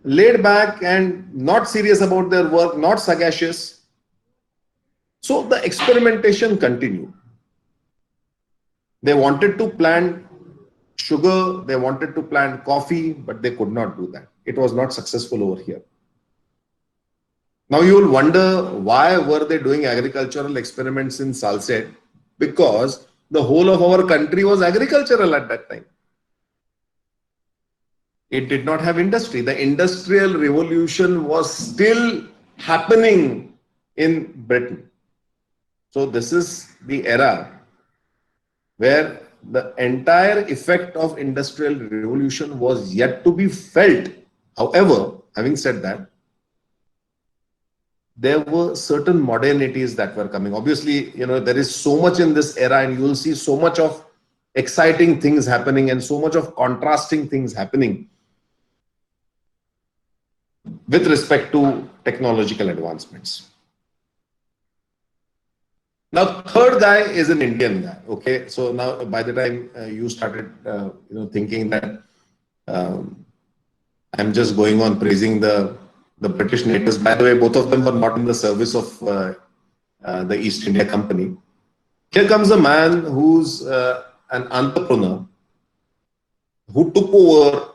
laid back and not serious about their work, not sagacious. So the experimentation continued. They wanted to plant sugar, they wanted to plant coffee, but they could not do that. It was not successful over here. Now you will wonder, why were they doing agricultural experiments in Salsette? Because the whole of our country was agricultural at that time. It did not have industry. The industrial revolution was still happening in Britain. So this is the era where the entire effect of industrial revolution was yet to be felt. However, having said that, there were certain modernities that were coming. Obviously, there is so much in this era, and you will see so much of exciting things happening and so much of contrasting things happening with respect to technological advancements. Now, third guy is an Indian guy. Okay, so now by the time you started, thinking that I'm just going on praising the British natives. By the way, both of them were not in the service of the East India Company. Here comes a man who's an entrepreneur who took over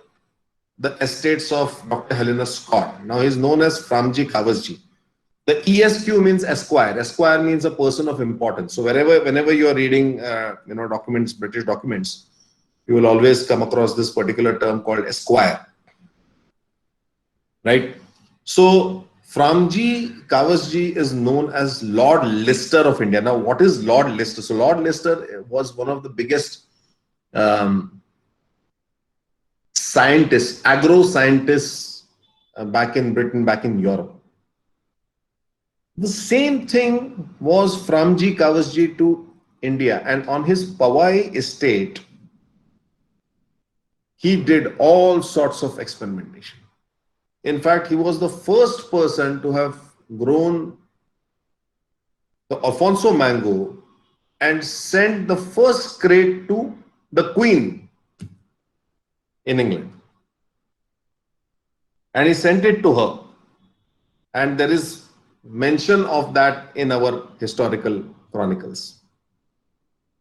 the estates of Dr. Helena Scott. Now he's known as Framji Kawasji. The ESQ means Esquire. Esquire means a person of importance. So whenever you are reading, documents, British documents, you will always come across this particular term called Esquire, right? So Framji Kawasji is known as Lord Lister of India. Now, what is Lord Lister? So Lord Lister was one of the biggest scientists, agro-scientists back in Britain, back in Europe. The same thing was Framji Kawasji to India, and on his Powai estate, he did all sorts of experimentation. In fact, he was the first person to have grown the Alfonso mango and sent the first crate to the Queen in England. And he sent it to her. And there is mention of that in our historical chronicles.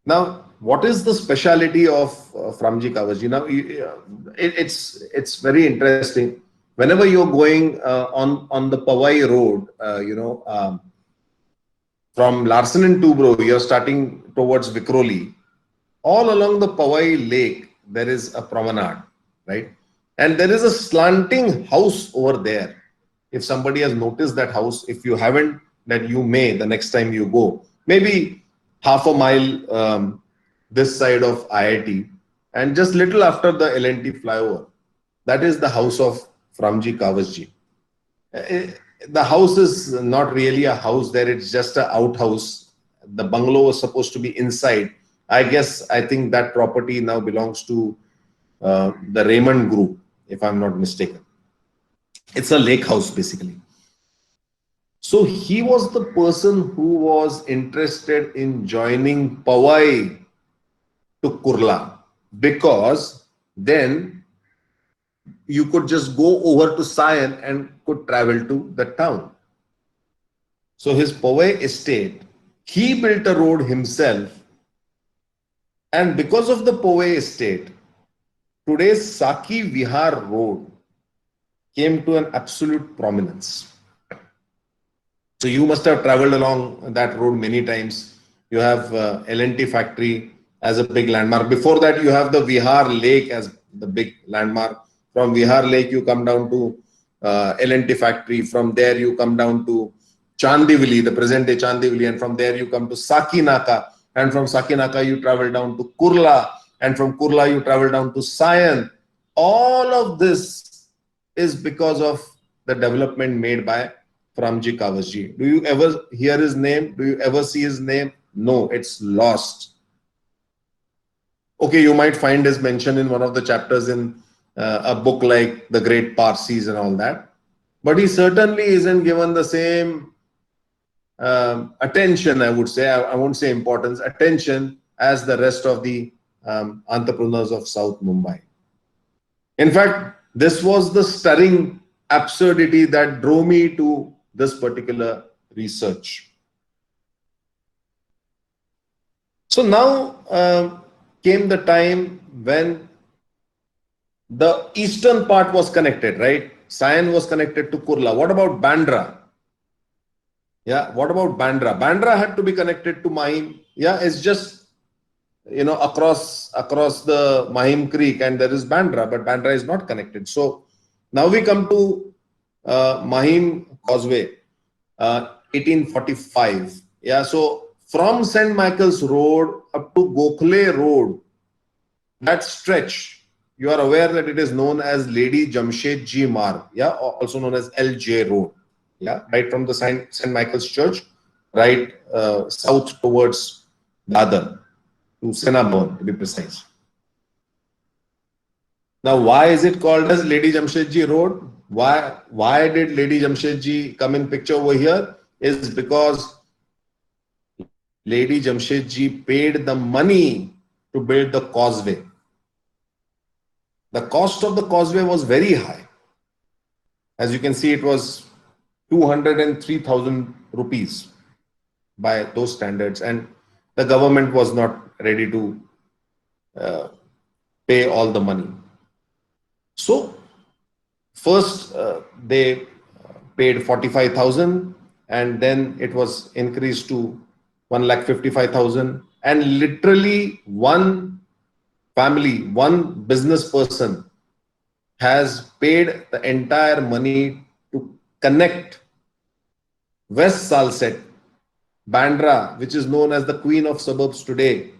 Now, what is the speciality of Framji Kawasji? Now, it's very interesting. Whenever you're going on the Powai road, from Larsen and Toubro, you're starting towards Vikhroli. All along the Powai lake, there is a promenade, right? And there is a slanting house over there. If somebody has noticed that house, if you haven't, then you may the next time you go. Maybe half a mile this side of IIT, and just little after the L&T flyover. That is the house of Framji Kawasji. The house is not really a house there, it's just an outhouse. The bungalow was supposed to be inside. I think that property now belongs to the Raymond Group, if I'm not mistaken. It's a lake house basically. So he was the person who was interested in joining Powai to Kurla, because then you could just go over to Sion and could travel to the town. So his Powai estate, he built a road himself, and because of the Powai estate, today's Saki Vihar road came to an absolute prominence. So you must have traveled along that road many times. You have L&T factory as a big landmark. Before that, you have the Vihar Lake as the big landmark. From Vihar Lake, you come down to L&T factory. From there, you come down to Chandivali, the present day Chandivali. And from there, you come to Sakinaka. And from Sakinaka, you travel down to Kurla. And from Kurla, you travel down to Sion. All of this is because of the development made by Framji Kawasji. Do you ever hear his name? Do you ever see his name? No, it's lost. Okay, you might find his mention in one of the chapters in a book like The Great Parsis and all that. But he certainly isn't given the same attention, I would say. I won't say importance, attention as the rest of the entrepreneurs of South Mumbai. In fact, this was the stirring absurdity that drove me to this particular research. So now came the time when the eastern part was connected, right? Sion was connected to Kurla. What about Bandra? Yeah, what about Bandra? Bandra had to be connected to Mahim. Yeah, it's just across the Mahim Creek, and there is Bandra, but Bandra is not connected. So now we come to Mahim Causeway, 1845. Yeah, so from St. Michael's Road up to Gokhale Road, that stretch, you are aware that it is known as Lady Jamshed Ji Marg, yeah, also known as LJ Road. yeah, right from the St. Michael's Church, right south towards Dadar, to Sena Bhavan, to be precise. Now, why is it called as Lady Jamshedji Road? Why did Lady Jamshedji come in picture over here? Is because Lady Jamshedji paid the money to build the causeway. The cost of the causeway was very high. As you can see, it was 203,000 rupees by those standards, and the government was not ready to pay all the money. So first they paid 45,000, and then it was increased to 1,55,000, and literally one family, one business person has paid the entire money to connect West Salsette, Bandra, which is known as the Queen of Suburbs today,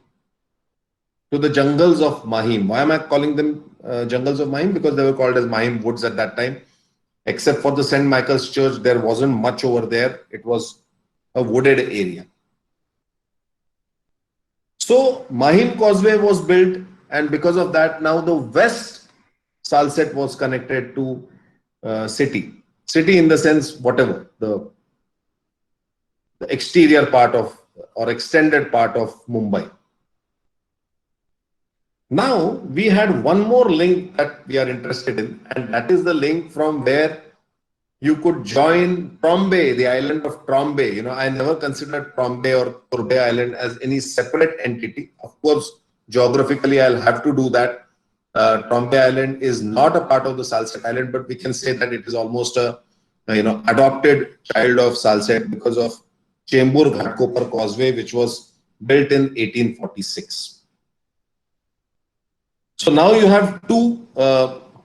to the jungles of Mahim. Why am I calling them jungles of Mahim? Because they were called as Mahim Woods at that time. Except for the St. Michael's Church, there wasn't much over there. It was a wooded area. So Mahim Causeway was built, and because of that, now the West Salsette was connected to city. City in the sense, whatever, the exterior part of or extended part of Mumbai. Now we had one more link that we are interested in, and that is the link from where you could join Trombay, the island of Trombay. You know, I never considered Trombay or Torbay Island as any separate entity. Of course, geographically, I'll have to do that. Trombay Island is not a part of the Salsette Island, but we can say that it is almost a adopted child of Salsette because of Chembur Ghatkopar Causeway, which was built in 1846. So now you have two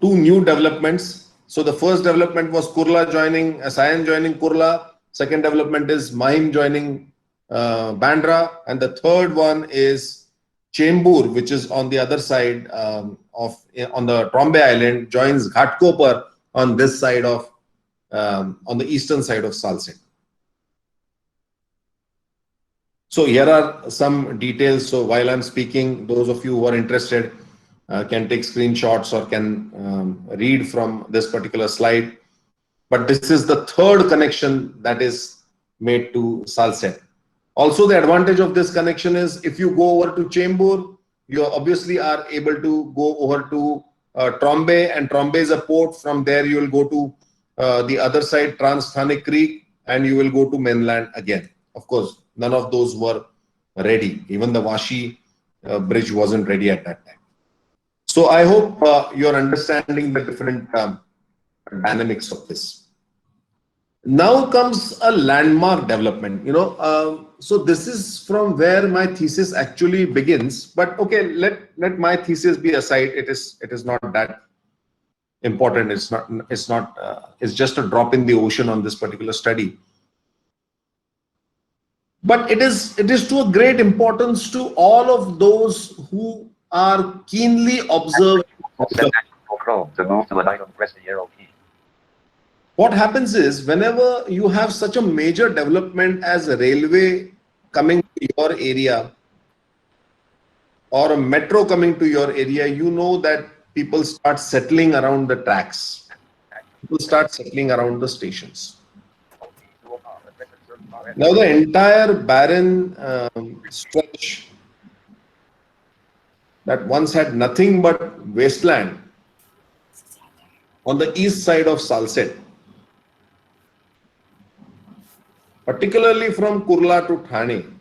new developments. So the first development was Kurla joining, Sion joining Kurla. Second development is Mahim joining Bandra, and the third one is Chembur, which is on the other side on the Trombay Island, joins Ghatkopar on this side of on the eastern side of Salsette. So here are some details. So while I'm speaking, those of you who are interested can take screenshots or can read from this particular slide. But this is the third connection that is made to Salsette. Also, the advantage of this connection is if you go over to Chembur, you obviously are able to go over to Trombay, and Trombay is a port. From there, you will go to the other side, Trans-Thane Creek, and you will go to mainland again. Of course, none of those were ready. Even the Vashi bridge wasn't ready at that time. So I hope you're understanding the different dynamics of this. Now comes a landmark development. So this is from where my thesis actually begins. But okay, let my thesis be aside. It is not that important. It's just a drop in the ocean on this particular study. But it is to a great importance to all of those who are keenly observing. Chrome. To move to an item, press the arrow key. What happens is, whenever you have such a major development as a railway coming to your area or a metro coming to your area, you know that people start settling around the tracks. People start settling around the stations. Now the entire barren stretch that once had nothing but wasteland on the east side of Salsette, particularly from Kurla to Thane,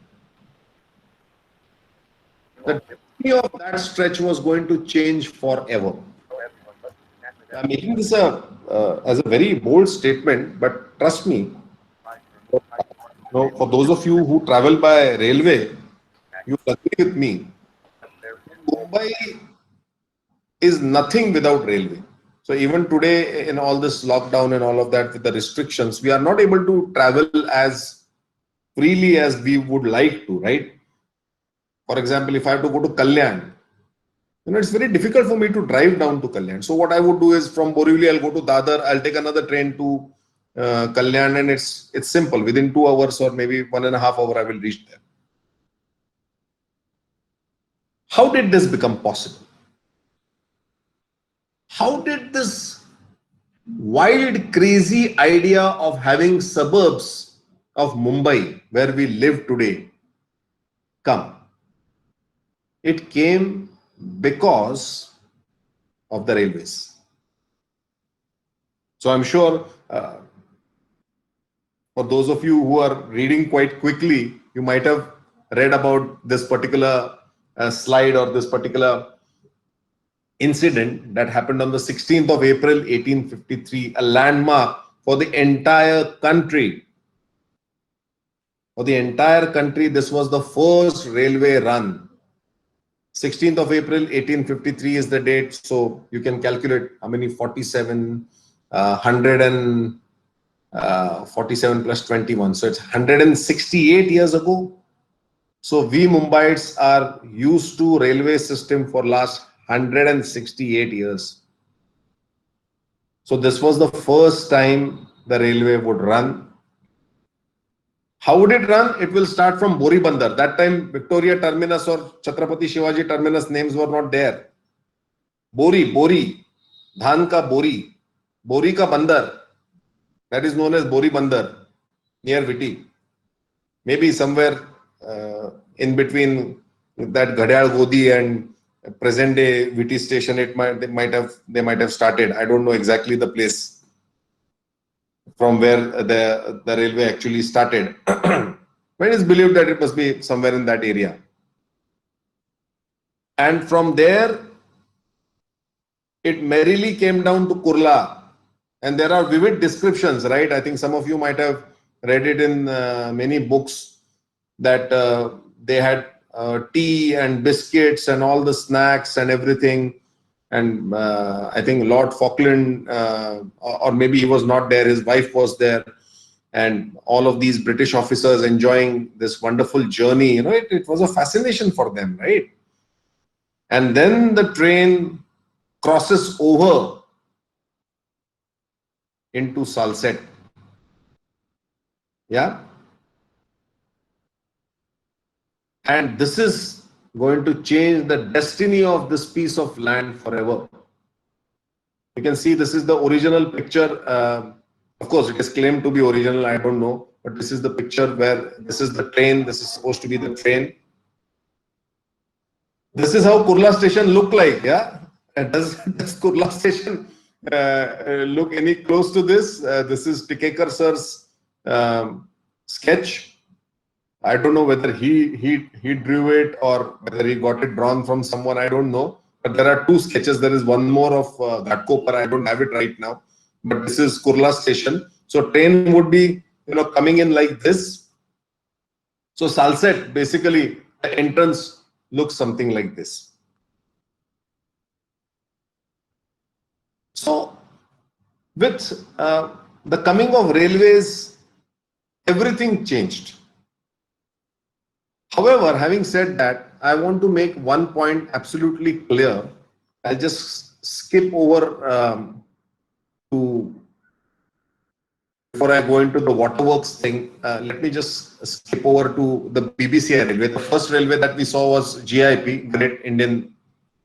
the destiny of that stretch was going to change forever. I'm making this as a very bold statement, but trust me, for those of you who travel by railway, you will agree with me. Mumbai is nothing without railway. So even today, in all this lockdown and all of that, with the restrictions, we are not able to travel as freely as we would like to, right? For example, if I have to go to Kalyan, it's very difficult for me to drive down to Kalyan. So what I would do is from Borivali, I'll go to Dadar, I'll take another train to Kalyan, and it's simple. Within 2 hours or maybe 1.5 hours, I will reach there. How did this become possible? How did this wild, crazy idea of having suburbs of Mumbai, where we live today, come? It came because of the railways. So I'm sure for those of you who are reading quite quickly, you might have read about this particular slide or this particular incident that happened on the 16th of April 1853, a landmark for the entire country. For the entire country, this was the first railway run. 16th of April 1853 is the date, so you can calculate how many 47 plus 21, so it's 168 years ago. So we Mumbaites are used to railway system for last 168 years. So this was the first time the railway would run. How would it run? It will start from Bori Bandar. That time Victoria Terminus or Chhatrapati Shivaji Terminus names were not there. Bori, Dhan ka Bori ka Bandar. That is known as Bori Bandar, near Viti. Maybe somewhere in between that Ghadial Godi and present day Viti station, they might have started. I don't know exactly the place from where the railway actually started. But it is believed that it must be somewhere in that area. And from there, it merrily came down to Kurla. And there are vivid descriptions, right? I think some of you might have read it in many books that they had tea and biscuits and all the snacks and everything. And I think Lord Falkland, or maybe he was not there, his wife was there. And all of these British officers enjoying this wonderful journey, you know, it was a fascination for them, right? And then the train crosses over into Salsette. Yeah. And this is going to change the destiny of this piece of land forever. You can see this is the original picture. Of course, it is claimed to be original. I don't know. But this is the picture where this is the train. This is supposed to be the train. This is how Kurla station look like. Yeah. Does Kurla station look any close to this? This is Tikekar sir's sketch. I don't know whether he drew it or whether he got it drawn from someone. I don't know. But there are two sketches. There is one more of Ghatkopar. I don't have it right now. But this is Kurla station. So train would be, you know, coming in like this. So Salsette, basically, the entrance looks something like this. So with the coming of railways, everything changed. However, having said that, I want to make one point absolutely clear. I'll just skip over before I go into the waterworks thing. Let me just skip over to the BBCI railway. The first railway that we saw was GIP, Great Indian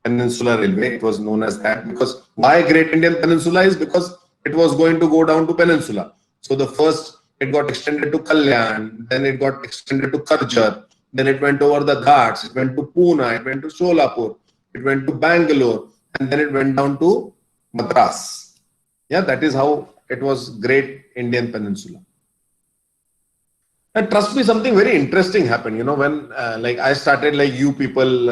Peninsula Railway. It was known as that because why Great Indian Peninsula is because it was going to go down to Peninsula. So the first, it got extended to Kalyan, then it got extended to Karjar. Then it went over the Ghats, it went to Pune, it went to Solapur, it went to Bangalore, and then it went down to Madras. Yeah, that is how it was Great Indian Peninsula. And trust me, something very interesting happened. You know, when like I started, like you people,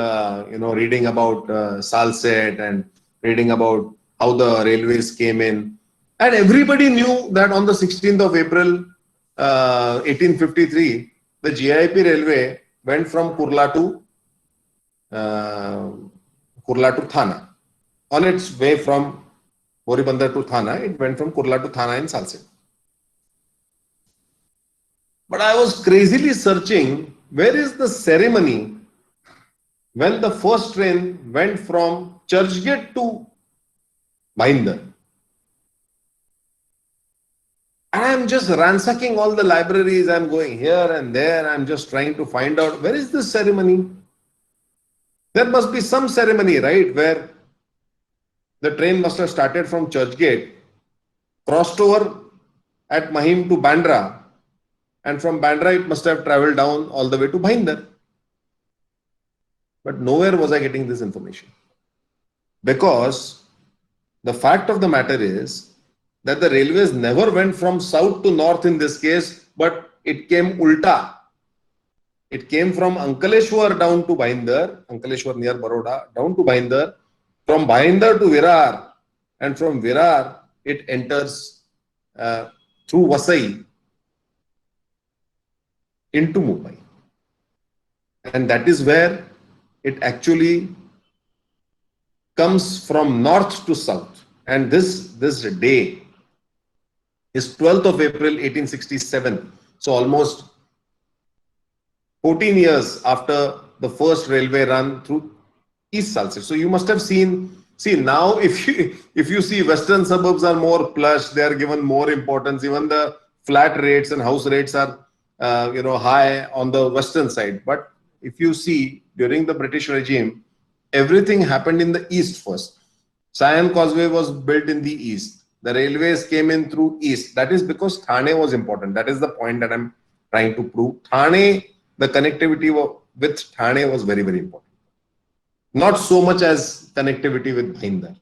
you know, reading about Salsette and reading about how the railways came in, and everybody knew that on the 16th of April, 1853, the GIP railway went from Kurla to Thana. On its way from Bori Bandar to Thana, it went from Kurla to Thana in Salsette. But I was crazily searching, where is the ceremony when the first train went from Churchgate to Bhayandar? And I'm just ransacking all the libraries. I'm going here and there. I'm just trying to find out where is this ceremony. There must be some ceremony, right, where the train must have started from Churchgate, crossed over at Mahim to Bandra, and from Bandra it must have traveled down all the way to Bhayandar. But nowhere was I getting this information. Because the fact of the matter is that the railways never went from south to north in this case, but it came ulta. It came from Ankaleshwar down to Bhayandar, Ankaleshwar near Baroda, down to Bhayandar, from Bhayandar to Virar, and from Virar it enters through Vasai into Mumbai. And that is where it actually comes from north to south. And this day is 12th of April 1867. So almost 14 years after the first railway run through East Salsette. So you must have seen now if you see western suburbs are more plush, they are given more importance. Even the flat rates and house rates are high on the western side. But if you see during the British regime, everything happened in the east first. Sion Causeway was built in the east. The railways came in through east. That is because Thane was important. That is the point that I'm trying to prove. Thane, the connectivity with Thane was very, very important. Not so much as connectivity with Bhayandar.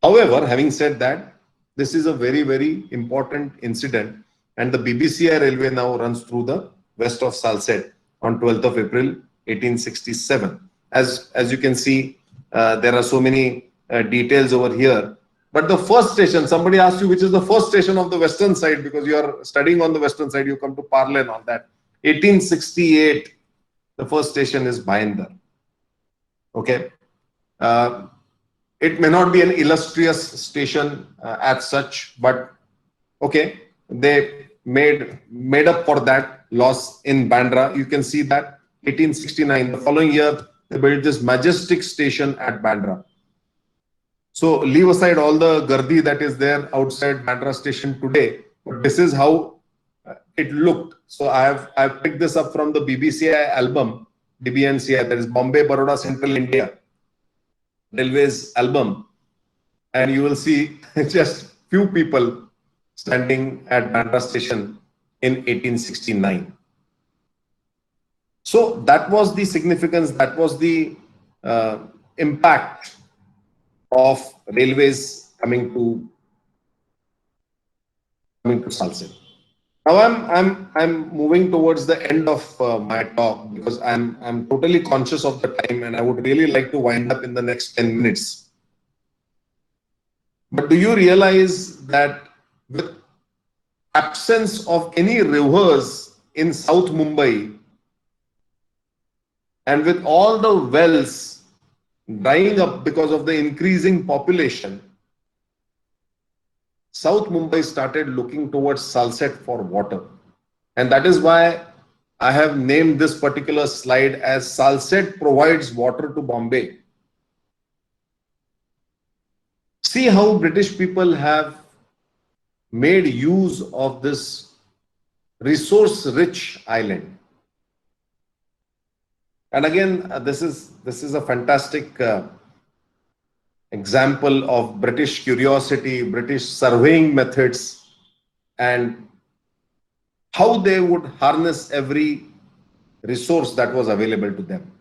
However, having said that, this is a very, very important incident, and the BBCI railway now runs through the west of Salsette on 12th of April 1867. As you can see, there are so many details over here. But the first station, somebody asked you which is the first station of the western side, because you are studying on the western side, you come to Parle and all that. 1868, the first station is Bhayandar. Okay. It may not be an illustrious station as such, but okay, they made up for that loss in Bandra. You can see that 1869, the following year, they built this majestic station at Bandra. So leave aside all the gardi that is there outside Bandra station today. But this is how it looked. So I've picked this up from the BBCI album, BBNCI, that is Bombay Baroda Central India Railways album, and you will see just few people standing at Bandra station in 1869. So that was the significance, that was the impact of railways coming to Salsette. Now I'm moving towards the end of my talk, because I'm totally conscious of the time, and I would really like to wind up in the next 10 minutes. But do you realize that with absence of any rivers in South Mumbai, and with all the wells drying up because of the increasing population, South Mumbai started looking towards Salsette for water. And that is why I have named this particular slide as Salsette provides water to Bombay. See how British people have made use of this resource-rich island. And again, this is a fantastic example of British curiosity, British surveying methods, and how they would harness every resource that was available to them.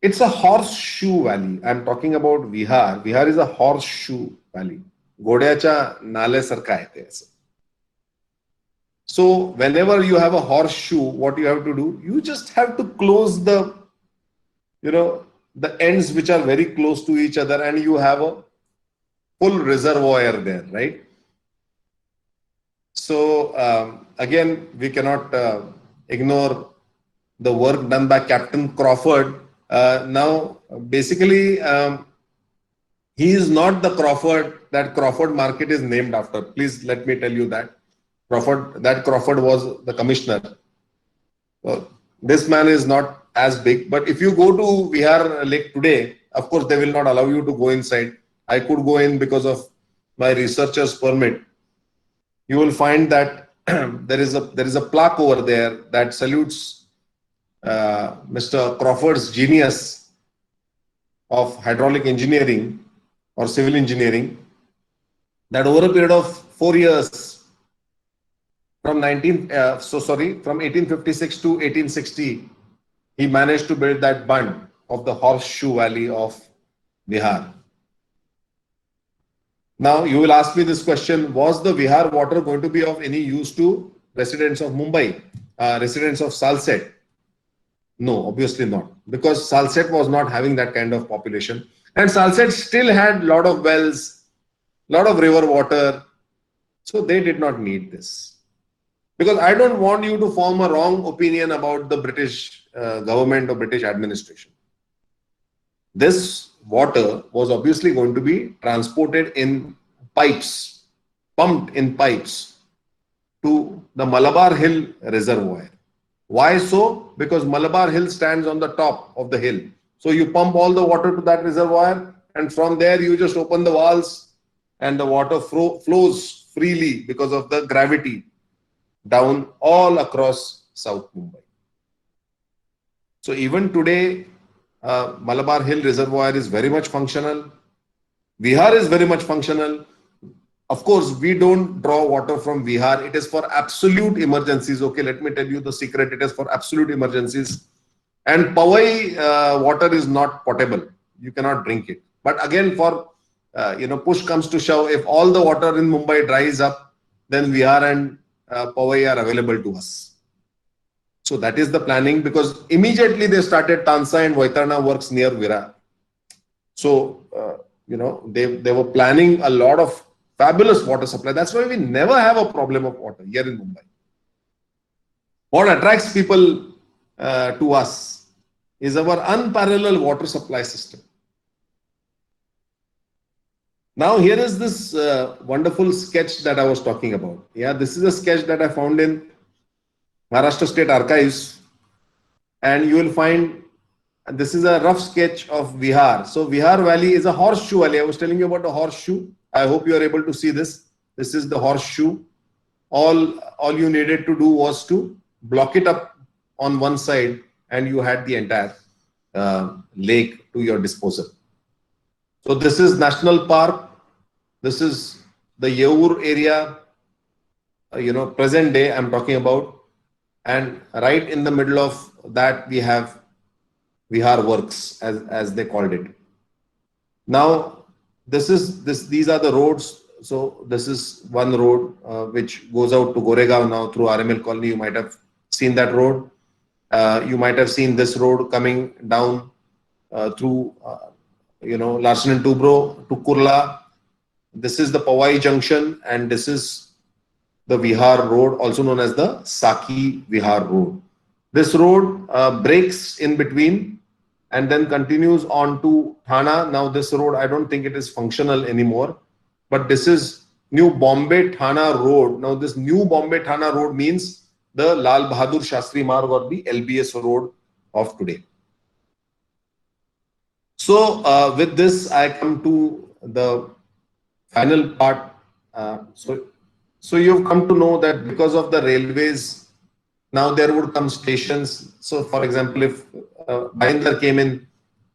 It's a horseshoe valley. I'm talking about Vihar. Vihar is a horseshoe valley. Godyacha nale sarka hai te aise. So whenever you have a horseshoe, what you have to do, you just have to close the, the ends which are very close to each other, and you have a full reservoir there, right? So again, we cannot ignore the work done by Captain Crawford. Now, basically, he is not the Crawford that Crawford Market is named after. Please let me tell you that. Crawford was the commissioner. So this man is not as big, but if you go to Vihar Lake today, of course, they will not allow you to go inside. I could go in because of my researcher's permit. you will find that there is a plaque over there that salutes Mr. Crawford's genius of hydraulic engineering or civil engineering, that over a period of 4 years from 1856 to 1860, he managed to build that bund of the Horseshoe Valley of Vihar. Now you will ask me this question: was the Vihar water going to be of any use to residents of Mumbai, residents of Salsette? No, obviously not, because Salsette was not having that kind of population, and Salsette still had a lot of wells, lot of river water, so they did not need this. Because I don't want you to form a wrong opinion about the British government or British administration. This water was obviously going to be transported in pipes, pumped in pipes to the Malabar Hill reservoir. Why so? Because Malabar Hill stands on the top of the hill. So you pump all the water to that reservoir, and from there you just open the valves and the water flows freely because of the gravity down all across South Mumbai. So even today, Malabar Hill reservoir is very much functional. Vihar is very much functional. Of course, we don't draw water from Vihar. It is for absolute emergencies. Okay, let me tell you the secret. It is for absolute emergencies. And Powai water is not potable. You cannot drink it. But again, for push comes to shove, if all the water in Mumbai dries up, then Vihar and Powai are available to us. So that is the planning, because immediately they started Tansa and Vaitarna works near Virar. So, they were planning a lot of fabulous water supply. That's why we never have a problem of water here in Mumbai. What attracts people to us is our unparalleled water supply system. Now, here is this wonderful sketch that I was talking about. Yeah, this is a sketch that I found in Maharashtra State Archives, and you will find this is a rough sketch of Vihar. So Vihar Valley is a horseshoe valley. I was telling you about the horseshoe. I hope you are able to see this. This is the horseshoe. All you needed to do was to block it up on one side, and you had the entire lake to your disposal. So this is National Park. This is the Yeur area, present day I'm talking about. And right in the middle of that, we have Vihar Works, as they called it. Now, these are the roads. So this is one road which goes out to Goregaon now through RML Colony. You might have seen that road. You might have seen this road coming down through, Larsen and Toubro to Kurla. This is the Powai Junction, and this is the Vihar Road, also known as the Saki Vihar Road. This road breaks in between and then continues on to Thana. Now this road, I don't think it is functional anymore, but this is New Bombay Thana Road. Now this New Bombay Thana Road means the Lal Bahadur Shastri Marg, or the LBS road of today. So with this, I come to the final part. So you've come to know that because of the railways, now there would come stations. So for example, if Bhayandar came in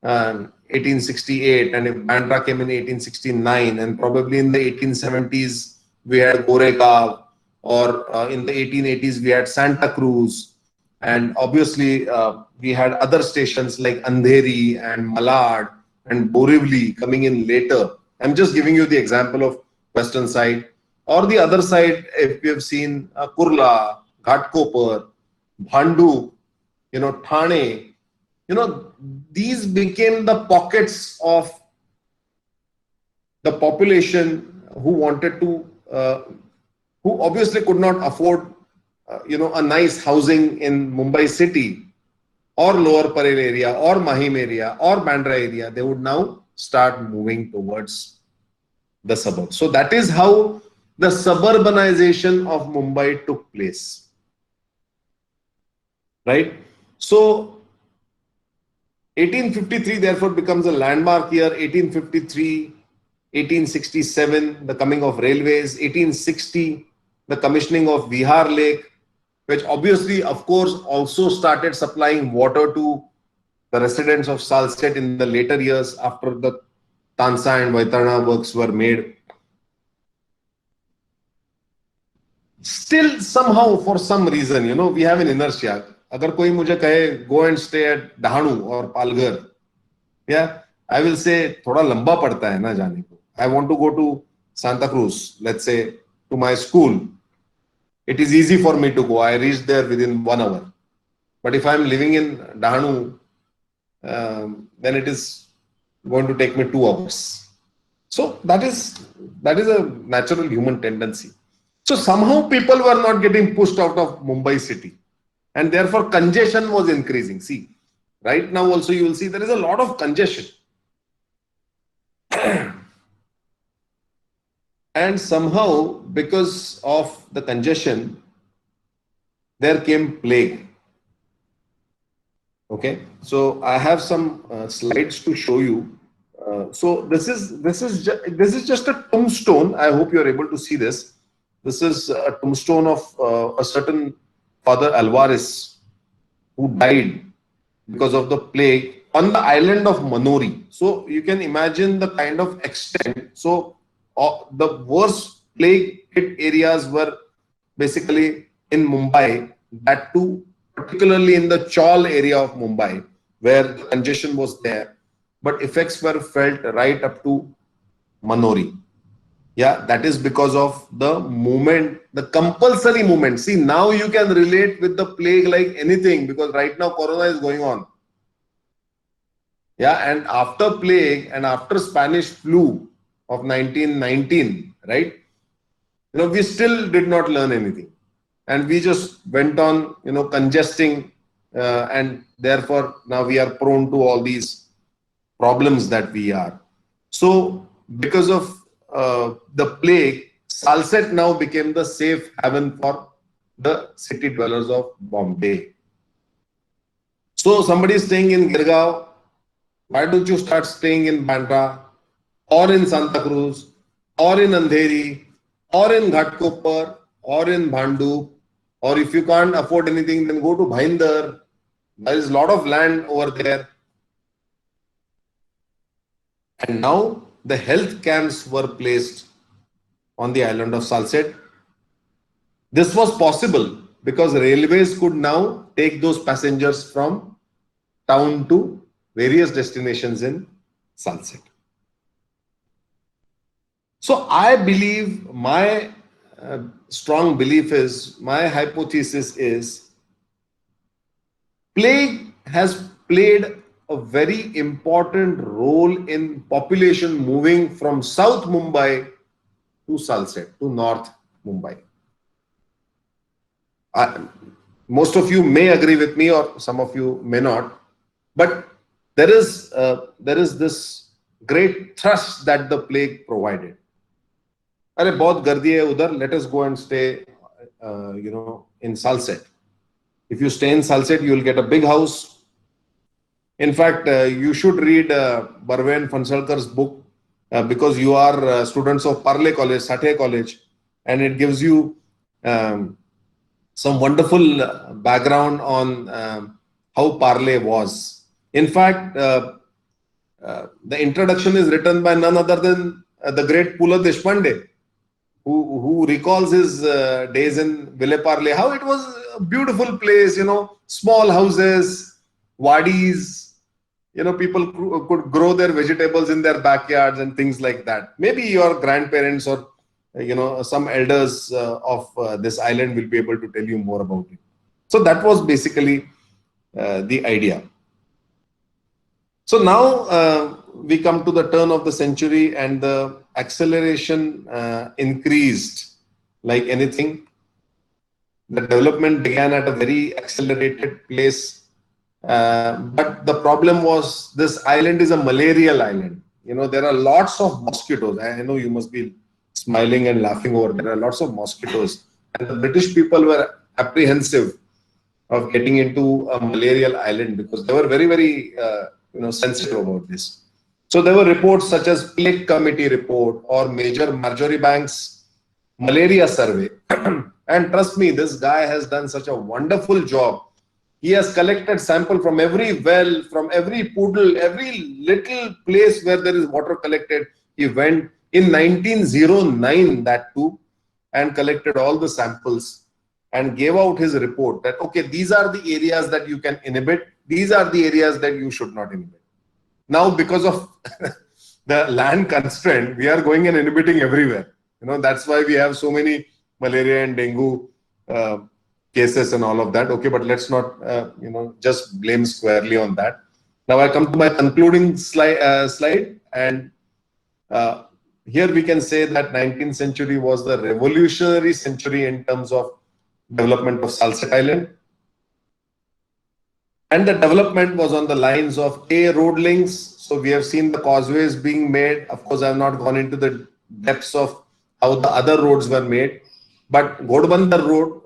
1868, and if Bandra came in 1869, and probably in the 1870s we had Goregaon, or in the 1880s we had Santa Cruz, and obviously we had other stations like Andheri and Malad and Borivali coming in later. I'm just giving you the example of western side. Or the other side, if we have seen Kurla, Ghatkopar, Bhandu, Thane, these became the pockets of the population who wanted to, who obviously could not afford, a nice housing in Mumbai city, or Lower Parel area, or Mahim area, or Bandra area. They would now start moving towards the suburbs. So that is how the suburbanization of Mumbai took place, right? So 1853 therefore becomes a landmark year. 1853, 1867, the coming of railways. 1860, the commissioning of Vihar Lake, which obviously, of course, also started supplying water to the residents of Salsette in the later years after the Tansa and Vaitarna works were made. Still, somehow, for some reason, we have an inertia. Agar koi mujhe kahe, go and stay at Dahanu or Palghar, yeah, I will say, thoda lamba padta hai na jaane ko. I want to go to Santa Cruz, let's say, to my school. It is easy for me to go. I reach there within 1 hour. But if I'm living in Dahanu, then it is going to take me 2 hours. So that is a natural human tendency. So somehow people were not getting pushed out of Mumbai city, and therefore congestion was increasing. See, right now also you will see there is a lot of congestion. And somehow, because of the congestion, there came plague. Okay, so I have some slides to show you. So this is just a tombstone. I hope you are able to see this. This is a tombstone of a certain Father Alvarez who died because of the plague on the island of Manori. So you can imagine the kind of extent. So the worst plague hit areas were basically in Mumbai, that too particularly in the Chaul area of Mumbai, where the congestion was there, but effects were felt right up to Manori. Yeah, that is because of the movement, the compulsory movement. See, now you can relate with the plague like anything, because right now Corona is going on. Yeah, and after plague and after Spanish flu of 1919, right? We still did not learn anything. And we just went on, congesting, and therefore now we are prone to all these problems that we are. So because of the plague, Salsette now became the safe haven for the city dwellers of Bombay. So somebody is staying in Girgaon, why don't you start staying in Bandra or in Santa Cruz or in Andheri or in Ghatkopar or in Bhandup, or if you can't afford anything, then go to Bhayandar. There is a lot of land over there. And now the health camps were placed on the island of Salsette. This was possible because railways could now take those passengers from town to various destinations in Salsette. So I believe, my strong belief is, my hypothesis is, plague has played a very important role in population moving from South Mumbai to Salsette, to North Mumbai. Most of you may agree with me, or some of you may not, but there is this great thrust that the plague provided. Arey, bahut gardi hai udhar, let us go and stay, in Salsette. If you stay in Salsette, you will get a big house. In fact, you should read Barven Fansalkar's book, because you are students of Parle College, Sathe College, and it gives you some wonderful background on how Parle was. In fact, the introduction is written by none other than the great Pula Deshpande, who recalls his days in Ville Parle, how it was a beautiful place, small houses, wadis, people could grow their vegetables in their backyards and things like that. Maybe your grandparents or some elders of this island will be able to tell you more about it. So that was basically the idea. So now we come to the turn of the century, and the acceleration increased like anything. The development began at a very accelerated pace. But the problem was, this island is a malarial island. There are lots of mosquitoes. I know you must be smiling and laughing over. There are lots of mosquitoes, and the British people were apprehensive of getting into a malarial island because they were very, very sensitive about this. So there were reports such as Plague Committee report or Major Marjorie Banks malaria survey. And trust me, this guy has done such a wonderful job. He has collected sample from every well, from every poodle, every little place where there is water collected. He went in 1909, that too, and collected all the samples and gave out his report that, okay, these are the areas that you can inhibit. These are the areas that you should not inhibit. Now, because of the land constraint, we are going and inhibiting everywhere. That's why we have so many malaria and dengue cases and all of that. Okay, but let's not, just blame squarely on that. Now I come to my concluding slide, and here we can say that 19th century was the revolutionary century in terms of development of Salsette Island. And the development was on the lines of road links. So we have seen the causeways being made. Of course, I have not gone into the depths of how the other roads were made. But Ghodbandar Road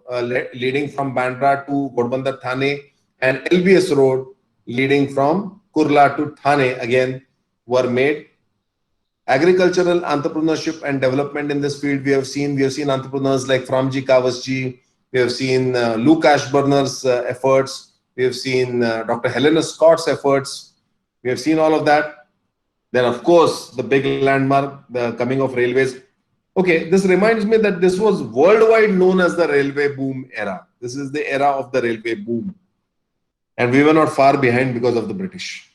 leading from Bandra to Ghodbandar Thane, and LBS Road leading from Kurla to Thane again were made. Agricultural entrepreneurship and development in this field, we have seen entrepreneurs like Framji Kawasji, we have seen Luke Ashburner's efforts, we have seen Dr. Helena Scott's efforts, we have seen all of that. Then of course, the big landmark, the coming of railways. Okay, this reminds me that this was worldwide known as the railway boom era. This is the era of the railway boom. And we were not far behind because of the British.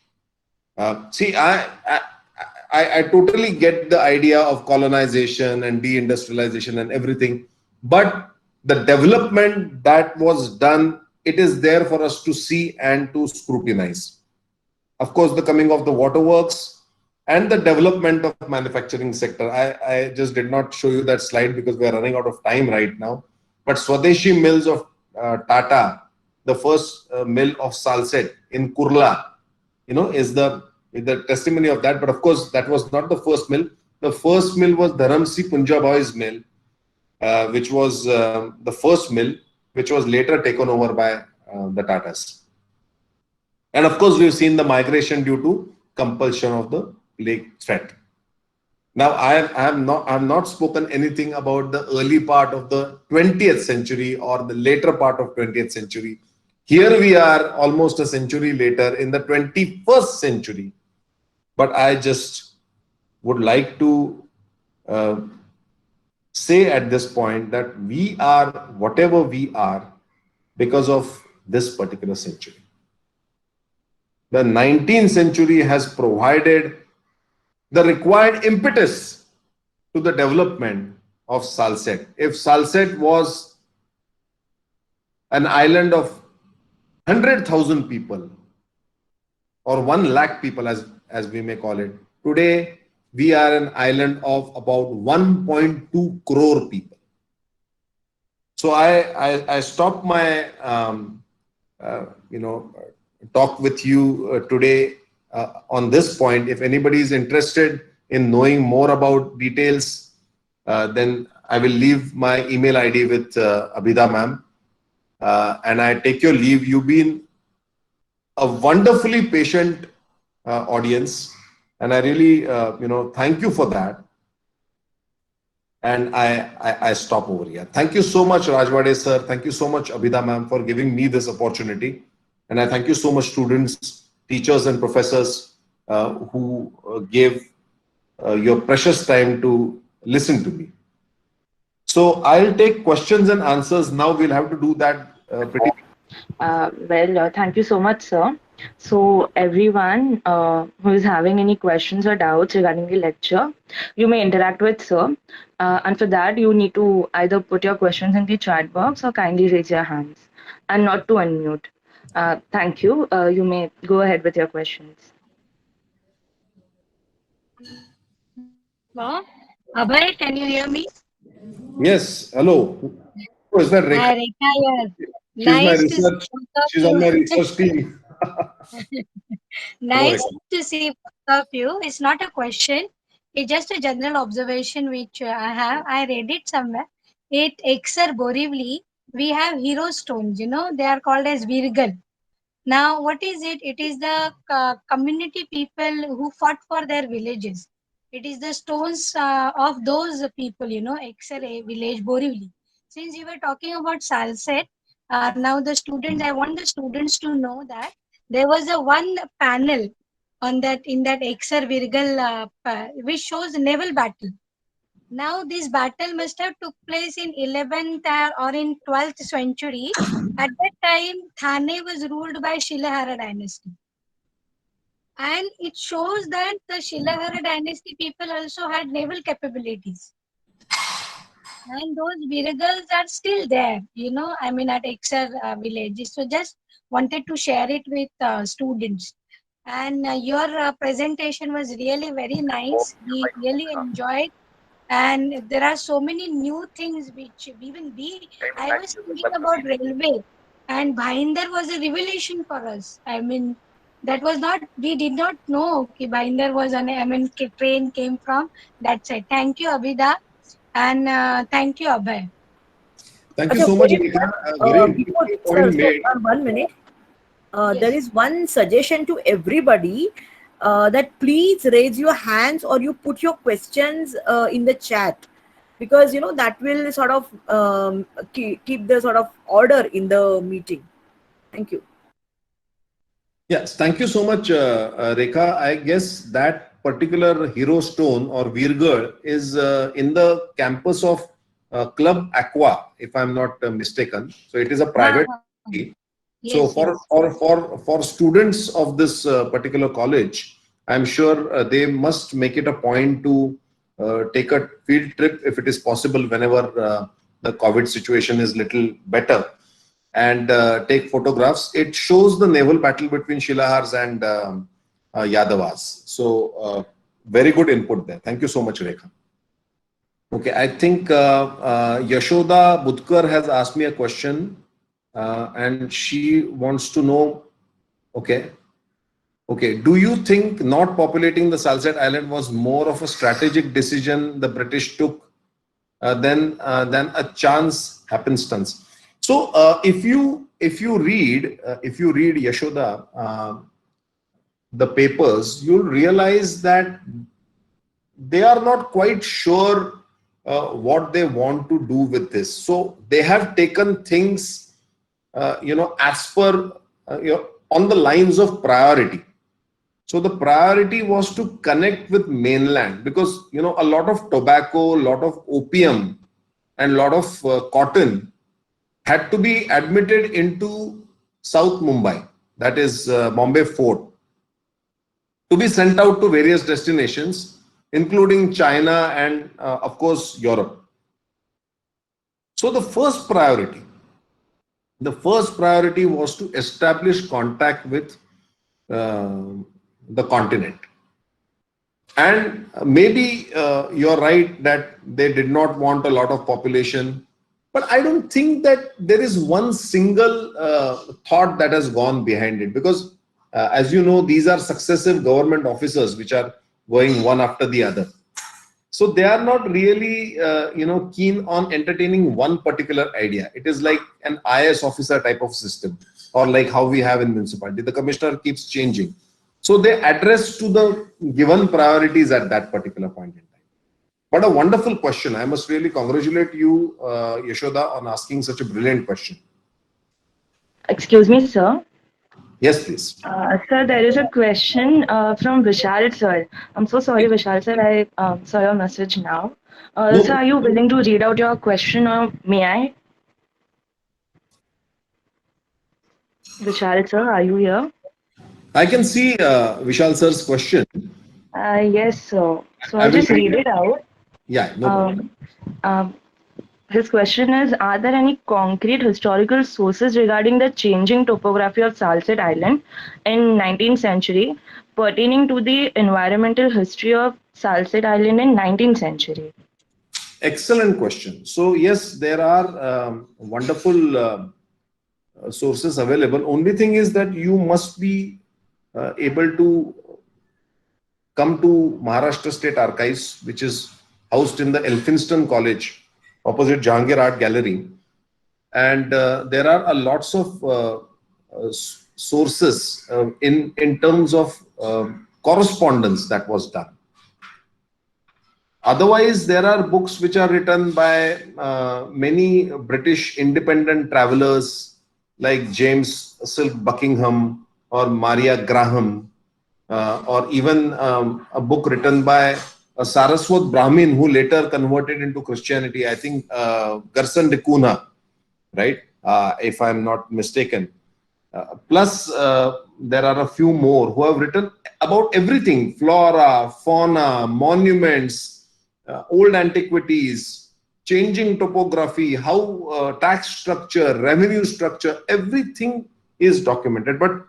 See, I totally get the idea of colonization and deindustrialization and everything. But the development that was done, it is there for us to see and to scrutinize. Of course, the coming of the waterworks, and the development of manufacturing sector. I just did not show you that slide because we are running out of time right now. But Swadeshi Mills of Tata, the first mill of Salsette in Kurla, is the testimony of that. But of course, that was not the first mill. The first mill was Dharamsi Punjaboi's mill, which was the first mill, which was later taken over by the Tatas. And of course, we've seen the migration due to compulsion of the plague threat. Now, I have not spoken anything about the early part of the 20th century or the later part of 20th century. Here we are almost a century later in the 21st century. But I just would like to say at this point that we are whatever we are because of this particular century. The 19th century has provided the required impetus to the development of Salsette. If Salsette was an island of 100,000 people or 1 lakh people, as we may call it, today we are an island of about 1.2 crore people. So I stopped my talk with you today on this point. If anybody is interested in knowing more about details, then I will leave my email ID with Abhida ma'am. And I take your leave. You've been a wonderfully patient audience, and I really, thank you for that. And I stop over here. Thank you so much, Rajwade sir. Thank you so much, Abhida ma'am, for giving me this opportunity. And I thank you so much, students, teachers and professors who gave your precious time to listen to me. So I'll take questions and answers now. We'll have to do that pretty. Thank you so much, sir. So everyone who is having any questions or doubts regarding the lecture, you may interact with sir. And for that, you need to either put your questions in the chat box or kindly raise your hands and not to unmute. Thank you. You may go ahead with your questions. Hello? Abhay, can you hear me? Yes. Hello. Who is that? Rekha? Hi, Rekha here. She's my Nice to see research. both of She's on you. my research team. Nice Rekha. to see both of you. It's not a question. It's just a general observation which I have. I read it somewhere. At Exer Borivali, we have hero stones. They are called as Virgal. Now, what is it? It is the community people who fought for their villages. It is the stones of those people, Exer village, Borivali. Since you were talking about Salset, now the students, I want the students to know that there was a one panel on that in that Exer Virgal, which shows naval battle. Now this battle must have took place in 11th or in 12th century. At that time, Thane was ruled by Shilahara dynasty. And it shows that the Shilahara dynasty people also had naval capabilities. And those Viragals are still there, at Exar village. So just wanted to share it with students. And your presentation was really very nice. We really enjoyed. And there are so many new things which I was thinking about railway. And Bhainder was a revelation for us. That was not, we did not know कि Bhainder was train came from that side. Thank you, Abhida. And thank you, Abhay. Thank you Acha, so much, very Rekha. good. Very Before, important sir, point made. 1 minute. Yes. There is one suggestion to everybody that please raise your hands or you put your questions in the chat, because that will sort of keep the sort of order in the meeting. Thank you. Yes, thank you so much, Rekha. I guess that particular hero stone or Virgar is in the campus of Club Aqua, if I'm not mistaken. So it is a private. So for students of this particular college, I'm sure they must make it a point to take a field trip if it is possible whenever the COVID situation is little better, and take photographs. It shows the naval battle between Shilahars and Yadavas. So very good input there. Thank you so much, Rekha. Okay, I think Yashoda Budkar has asked me a question. And she wants to know, okay, do you think not populating the Salsette Island was more of a strategic decision the British took than a chance happenstance? So if you read Yashoda the papers, you'll realize that they are not quite sure what they want to do with this. So they have taken things as per, on the lines of priority. So the priority was to connect with mainland because, a lot of tobacco, a lot of opium and a lot of cotton had to be admitted into South Mumbai, that is Bombay Fort, to be sent out to various destinations, including China and of course Europe. So the first priority was to establish contact with the continent. And maybe you're right that they did not want a lot of population, but I don't think that there is one single thought that has gone behind it, because as you know, these are successive government officers which are going one after the other. So they are not really, keen on entertaining one particular idea. It is like an IS officer type of system, or like how we have in municipality. The commissioner keeps changing. So they address to the given priorities at that particular point in time. But a wonderful question. I must really congratulate you, Yashoda, on asking such a brilliant question. Excuse me, sir. Yes, please. Sir, there is a question from Vishal sir. I'm so sorry, Vishal sir. I saw your message now. No. Sir, are you willing to read out your question, or may I? Vishal sir, are you here? I can see Vishal sir's question. Yes, sir. So I'll just read it out. Yeah, no problem. His question is, are there any concrete historical sources regarding the changing topography of Salsette Island in 19th century pertaining to the environmental history of Salsette Island in 19th century? Excellent question. So yes, there are wonderful sources available. Only thing is that you must be able to come to Maharashtra State Archives, which is housed in the Elphinstone College, opposite Jahangir Art Gallery, and there are a lots of sources in terms of correspondence that was done. Otherwise, there are books which are written by many British independent travelers like James Silk Buckingham or Maria Graham, or even a book written by a Saraswat Brahmin who later converted into Christianity. I think Garsan de Kuna, right? If I'm not mistaken. Plus, there are a few more who have written about everything: flora, fauna, monuments, old antiquities, changing topography, how tax structure, revenue structure, everything is documented. But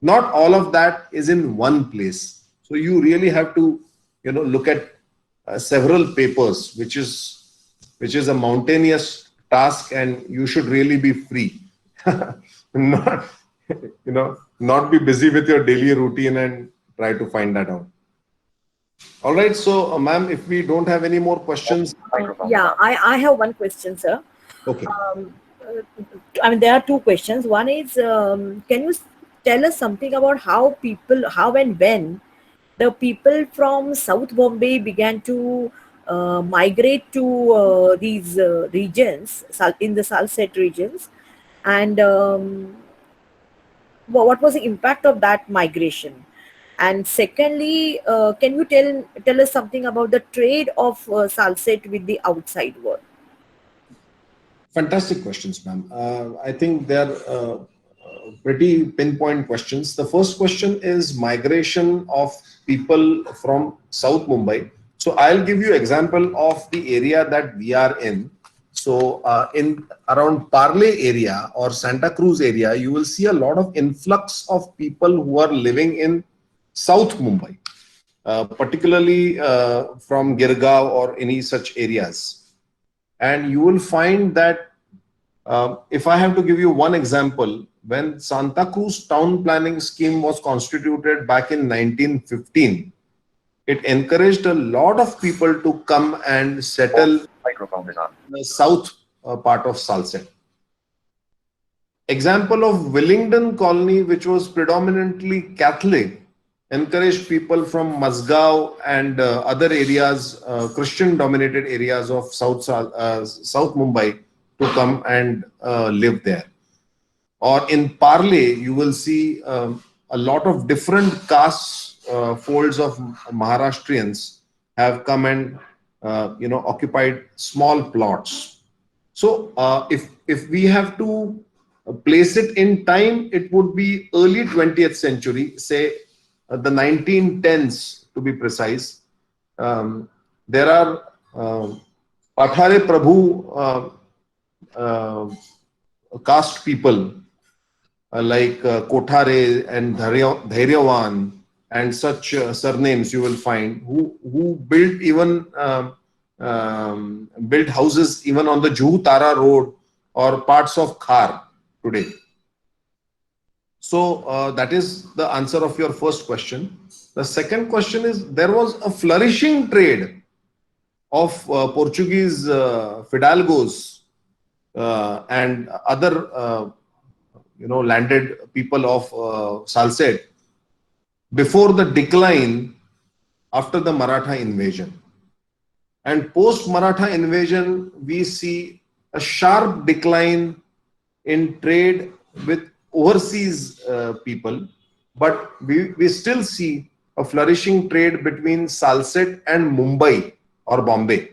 not all of that is in one place. So you really have to, look at several papers, which is a mountainous task, and you should really be free. not not be busy with your daily routine and try to find that out. All right, so ma'am, if we don't have any more questions. Microphone. Yeah, I have one question, sir. Okay. I mean, there are two questions. One is, can you tell us something about how and when the people from South Bombay began to migrate to these regions, in the Salsette regions, and what was the impact of that migration? And secondly, can you tell us something about the trade of Salsette with the outside world? Fantastic questions, ma'am. I think they're pretty pinpoint questions. The first question is migration of people from South Mumbai. So I'll give you example of the area that we are in. So in around Parle area or Santa Cruz area, you will see a lot of influx of people who are living in South Mumbai, particularly from Girgaon or any such areas. And you will find that if I have to give you one example, when Santa Cruz town planning scheme was constituted back in 1915, it encouraged a lot of people to come and settle Microphone is on. the south part of Salsette. Example of Willingdon colony, which was predominantly Catholic, encouraged people from Mazgaon and other areas, Christian dominated areas of South Mumbai, to come and live there. Or in Parle, you will see a lot of different castes, folds of Maharashtrians have come and occupied small plots. So if we have to place it in time, it would be early 20th century, say the 1910s to be precise. There are Pathare Prabhu caste people like Kothare and Dhairyavan and such surnames you will find who built even built houses even on the Juhu Tara road or parts of Khar today. So that is the answer of your first question. The second question is, there was a flourishing trade of Portuguese fidalgos and other landed people of Salsette before the decline after the Maratha invasion. And post Maratha invasion, we see a sharp decline in trade with overseas people, but we still see a flourishing trade between Salsette and Mumbai or Bombay.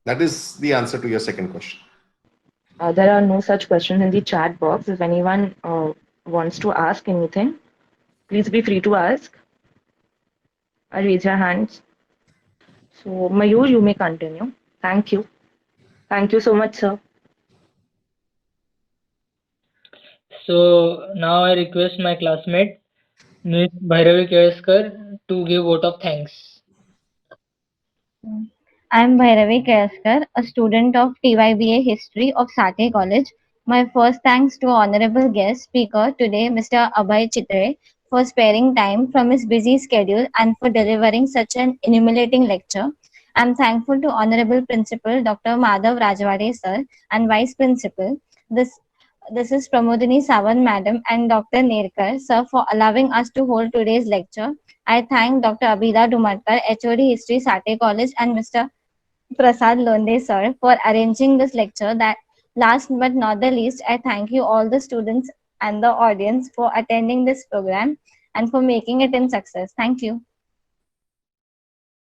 That is the answer to your second question. There are no such questions in the chat box. If anyone wants to ask anything, please be free to ask. Raise your hands. So, Mayur, you may continue. Thank you. Thank you so much, sir. So now I request my classmate, Ms. Bhairavi Keskar, to give vote of thanks. I am Bhairavi Kayascar, a student of TYBA History of Sake College. My first thanks to honorable guest speaker today, Mr. Abhay Chitre, for sparing time from his busy schedule and for delivering such an illuminating lecture. I am thankful to honorable principal Dr. Madhav Rajwade sir and vice principal. This is Pramodini Sawant madam and Dr. Nerkar sir for allowing us to hold today's lecture. I thank Dr. Abhida Dumadkar, HOD History, Sate College, and Mr. Prasad Londe sir for arranging this lecture. That last but not the least, I thank you all the students and the audience for attending this program and for making it in success. Thank you.